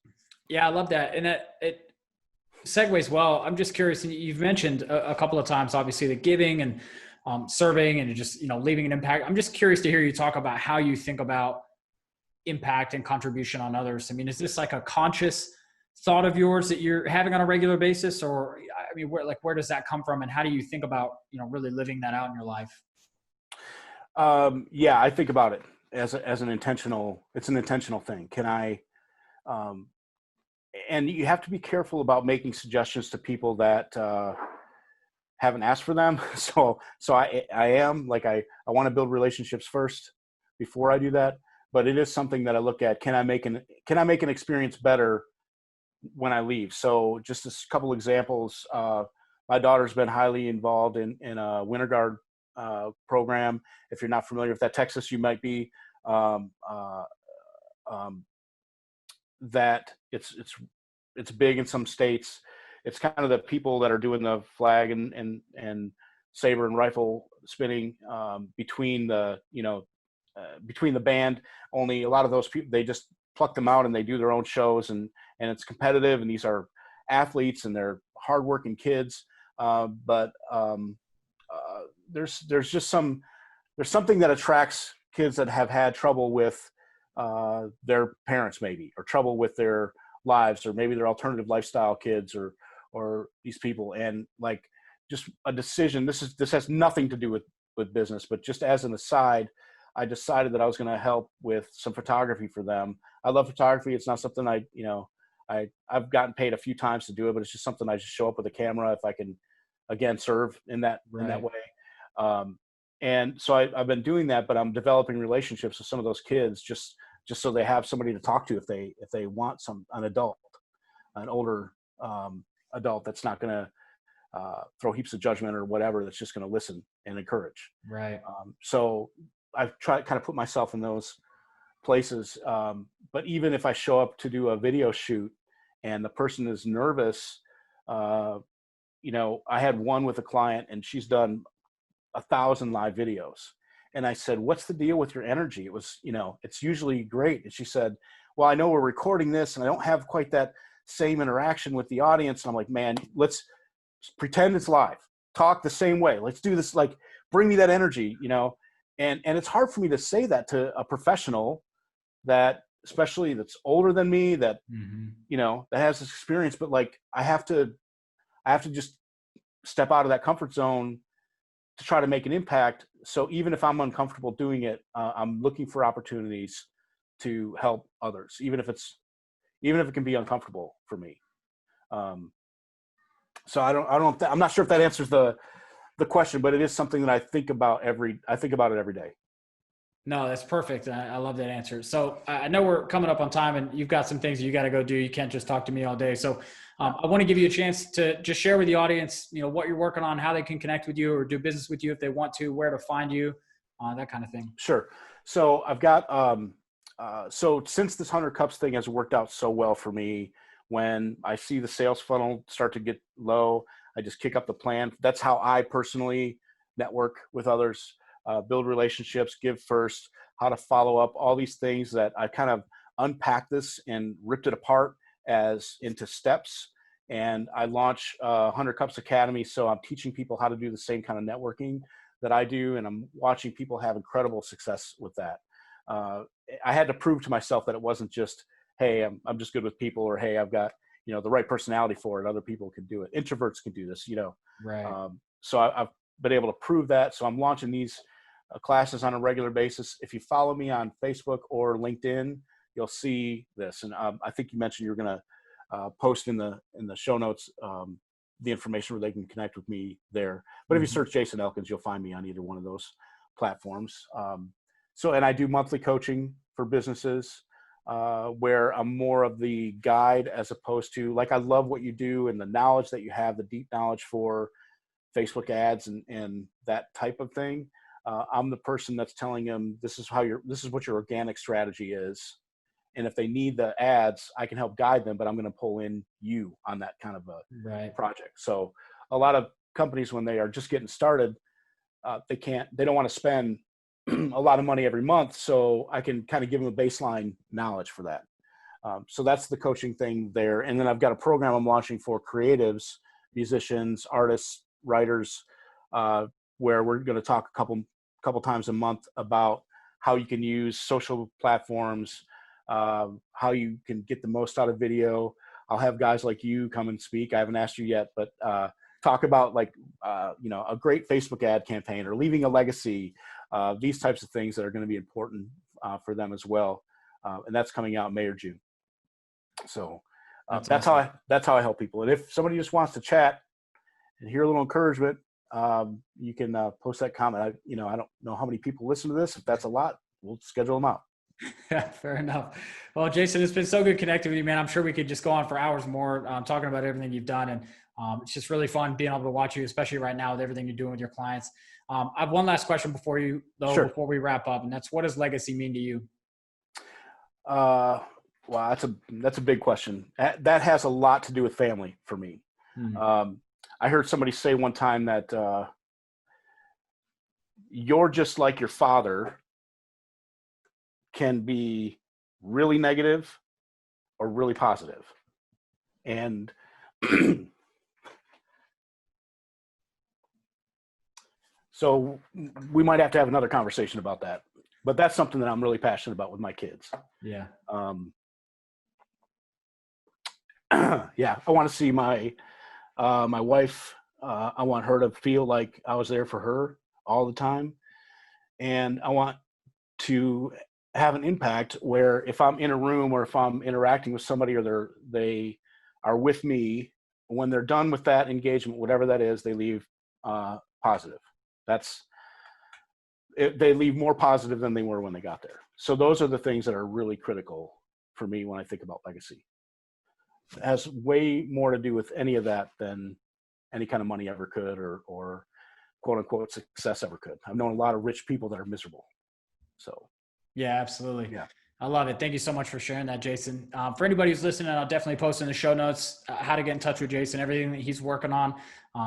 Yeah, I love that. And it segues well. I'm just curious, and you've mentioned a couple of times, obviously, the giving and serving and just, leaving an impact. I'm just curious to hear you talk about how you think about impact and contribution on others. I mean, is this like a conscious thought of yours that you're having on a regular basis? Or, I mean, where does that come from? And how do you think about, really living that out in your life? Yeah, I think about it as an intentional thing. Can I, and you have to be careful about making suggestions to people that haven't asked for them. So I am like, I want to build relationships first before I do that. But it is something that I look at. Can I make an experience better when I leave? So just a couple examples. My daughter's been highly involved in a winter guard program. If you're not familiar with that, Texas, you might be. That it's big in some states. It's kind of the people that are doing the flag and saber and rifle spinning between the band. Only a lot of those people, they just pluck them out and they do their own shows, and it's competitive, and these are athletes and they're hardworking kids. But there's something that attracts kids that have had trouble with their parents, maybe, or trouble with their lives, or maybe they're alternative lifestyle kids, or these people. And like, just a decision. This has nothing to do with business, but just as an aside, I decided that I was going to help with some photography for them. I love photography. It's not something I've gotten paid a few times to do it, but it's just something I just show up with a camera if I can, again, serve in that way. And so I've been doing that, but I'm developing relationships with some of those kids just so they have somebody to talk to if they want an older adult that's not going to throw heaps of judgment or whatever, that's just going to listen and encourage. Right. So I've tried kind of put myself in those places. But even if I show up to do a video shoot and the person is nervous, I had one with a client and she's done 1,000 live videos. And I said, what's the deal with your energy? It was, it's usually great. And she said, well, I know we're recording this and I don't have quite that same interaction with the audience. And I'm like, man, let's pretend it's live, talk the same way. Let's do this. Like, bring me that energy, and it's hard for me to say that to a professional that, especially that's older than me, that, that has this experience, but like, I have to just step out of that comfort zone to try to make an impact. So even if I'm uncomfortable doing it, I'm looking for opportunities to help others, even if it can be uncomfortable for me. So I'm not sure if that answers the question, but it is something that I think about it every day. No, that's perfect. I love that answer. So I know we're coming up on time and you've got some things you got to go do. You can't just talk to me all day. So I want to give you a chance to just share with the audience, what you're working on, how they can connect with you or do business with you if they want to, where to find you, that kind of thing. Sure. So I've got, so since this 100 Cups thing has worked out so well for me, when I see the sales funnel start to get low, I just kick up the plan. That's how I personally network with others, build relationships, give first, how to follow up, all these things that I kind of unpacked this and ripped it apart into steps. And I launched 100 Cups Academy. So I'm teaching people how to do the same kind of networking that I do. And I'm watching people have incredible success with that. I had to prove to myself that it wasn't just, hey, I'm just good with people, or, hey, I've got, the right personality for it. Other people can do it. Introverts can do this, Right. So I've been able to prove that. So I'm launching these classes on a regular basis. If you follow me on Facebook or LinkedIn, you'll see this. And I think you mentioned you're going to post in the show notes the information where they can connect with me there. But if you search Jason Elkins, you'll find me on either one of those platforms. And I do monthly coaching for businesses where I'm more of the guide, as opposed to, like, I love what you do and the knowledge that you have, the deep knowledge for Facebook ads and that type of thing. I'm the person that's telling them this is what your organic strategy is. And if they need the ads, I can help guide them, but I'm going to pull in you on that kind of a project. So a lot of companies, when they are just getting started, they don't want to spend a lot of money every month. So I can kind of give them a baseline knowledge for that. So that's the coaching thing there. And then I've got a program I'm launching for creatives, musicians, artists, writers, where we're going to talk a couple times a month about how you can use social platforms, how you can get the most out of video. I'll have guys like you come and speak. I haven't asked you yet, but talk about a great Facebook ad campaign or leaving a legacy, these types of things that are going to be important for them as well. And that's coming out May or June. So that's awesome. That's how I help people. And if somebody just wants to chat and hear a little encouragement, you can post that comment. I don't know how many people listen to this. If that's a lot, we'll schedule them out. Yeah, fair enough. Well, Jason, it's been so good connecting with you, man. I'm sure we could just go on for hours more talking about everything you've done. And it's just really fun being able to watch you, especially right now with everything you're doing with your clients. I have one last question before we wrap up. And that's, what does legacy mean to you? Wow, that's a big question. That has a lot to do with family for me. Mm-hmm. I heard somebody say one time that you're just like your father can be really negative or really positive. And so we might have to have another conversation about that, but that's something that I'm really passionate about with my kids. Yeah. Yeah. I want to see my wife, I want her to feel like I was there for her all the time. And I want to have an impact where if I'm in a room or if I'm interacting with somebody or they are with me, when they're done with that engagement, whatever that is, they leave positive. They leave more positive than they were when they got there. So those are the things that are really critical for me when I think about legacy. It has way more to do with any of that than any kind of money ever could, or quote unquote success ever could. I've known a lot of rich people that are miserable. So. Yeah, absolutely. Yeah. I love it. Thank you so much for sharing that, Jason. For anybody who's listening, I'll definitely post in the show notes how to get in touch with Jason, everything that he's working on.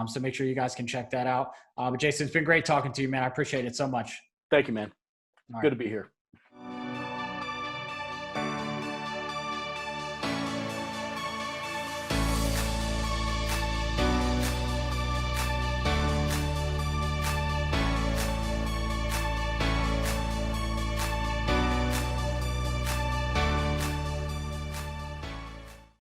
So make sure you guys can check that out. But Jason, it's been great talking to you, man. I appreciate it so much. Thank you, man. Good to be here.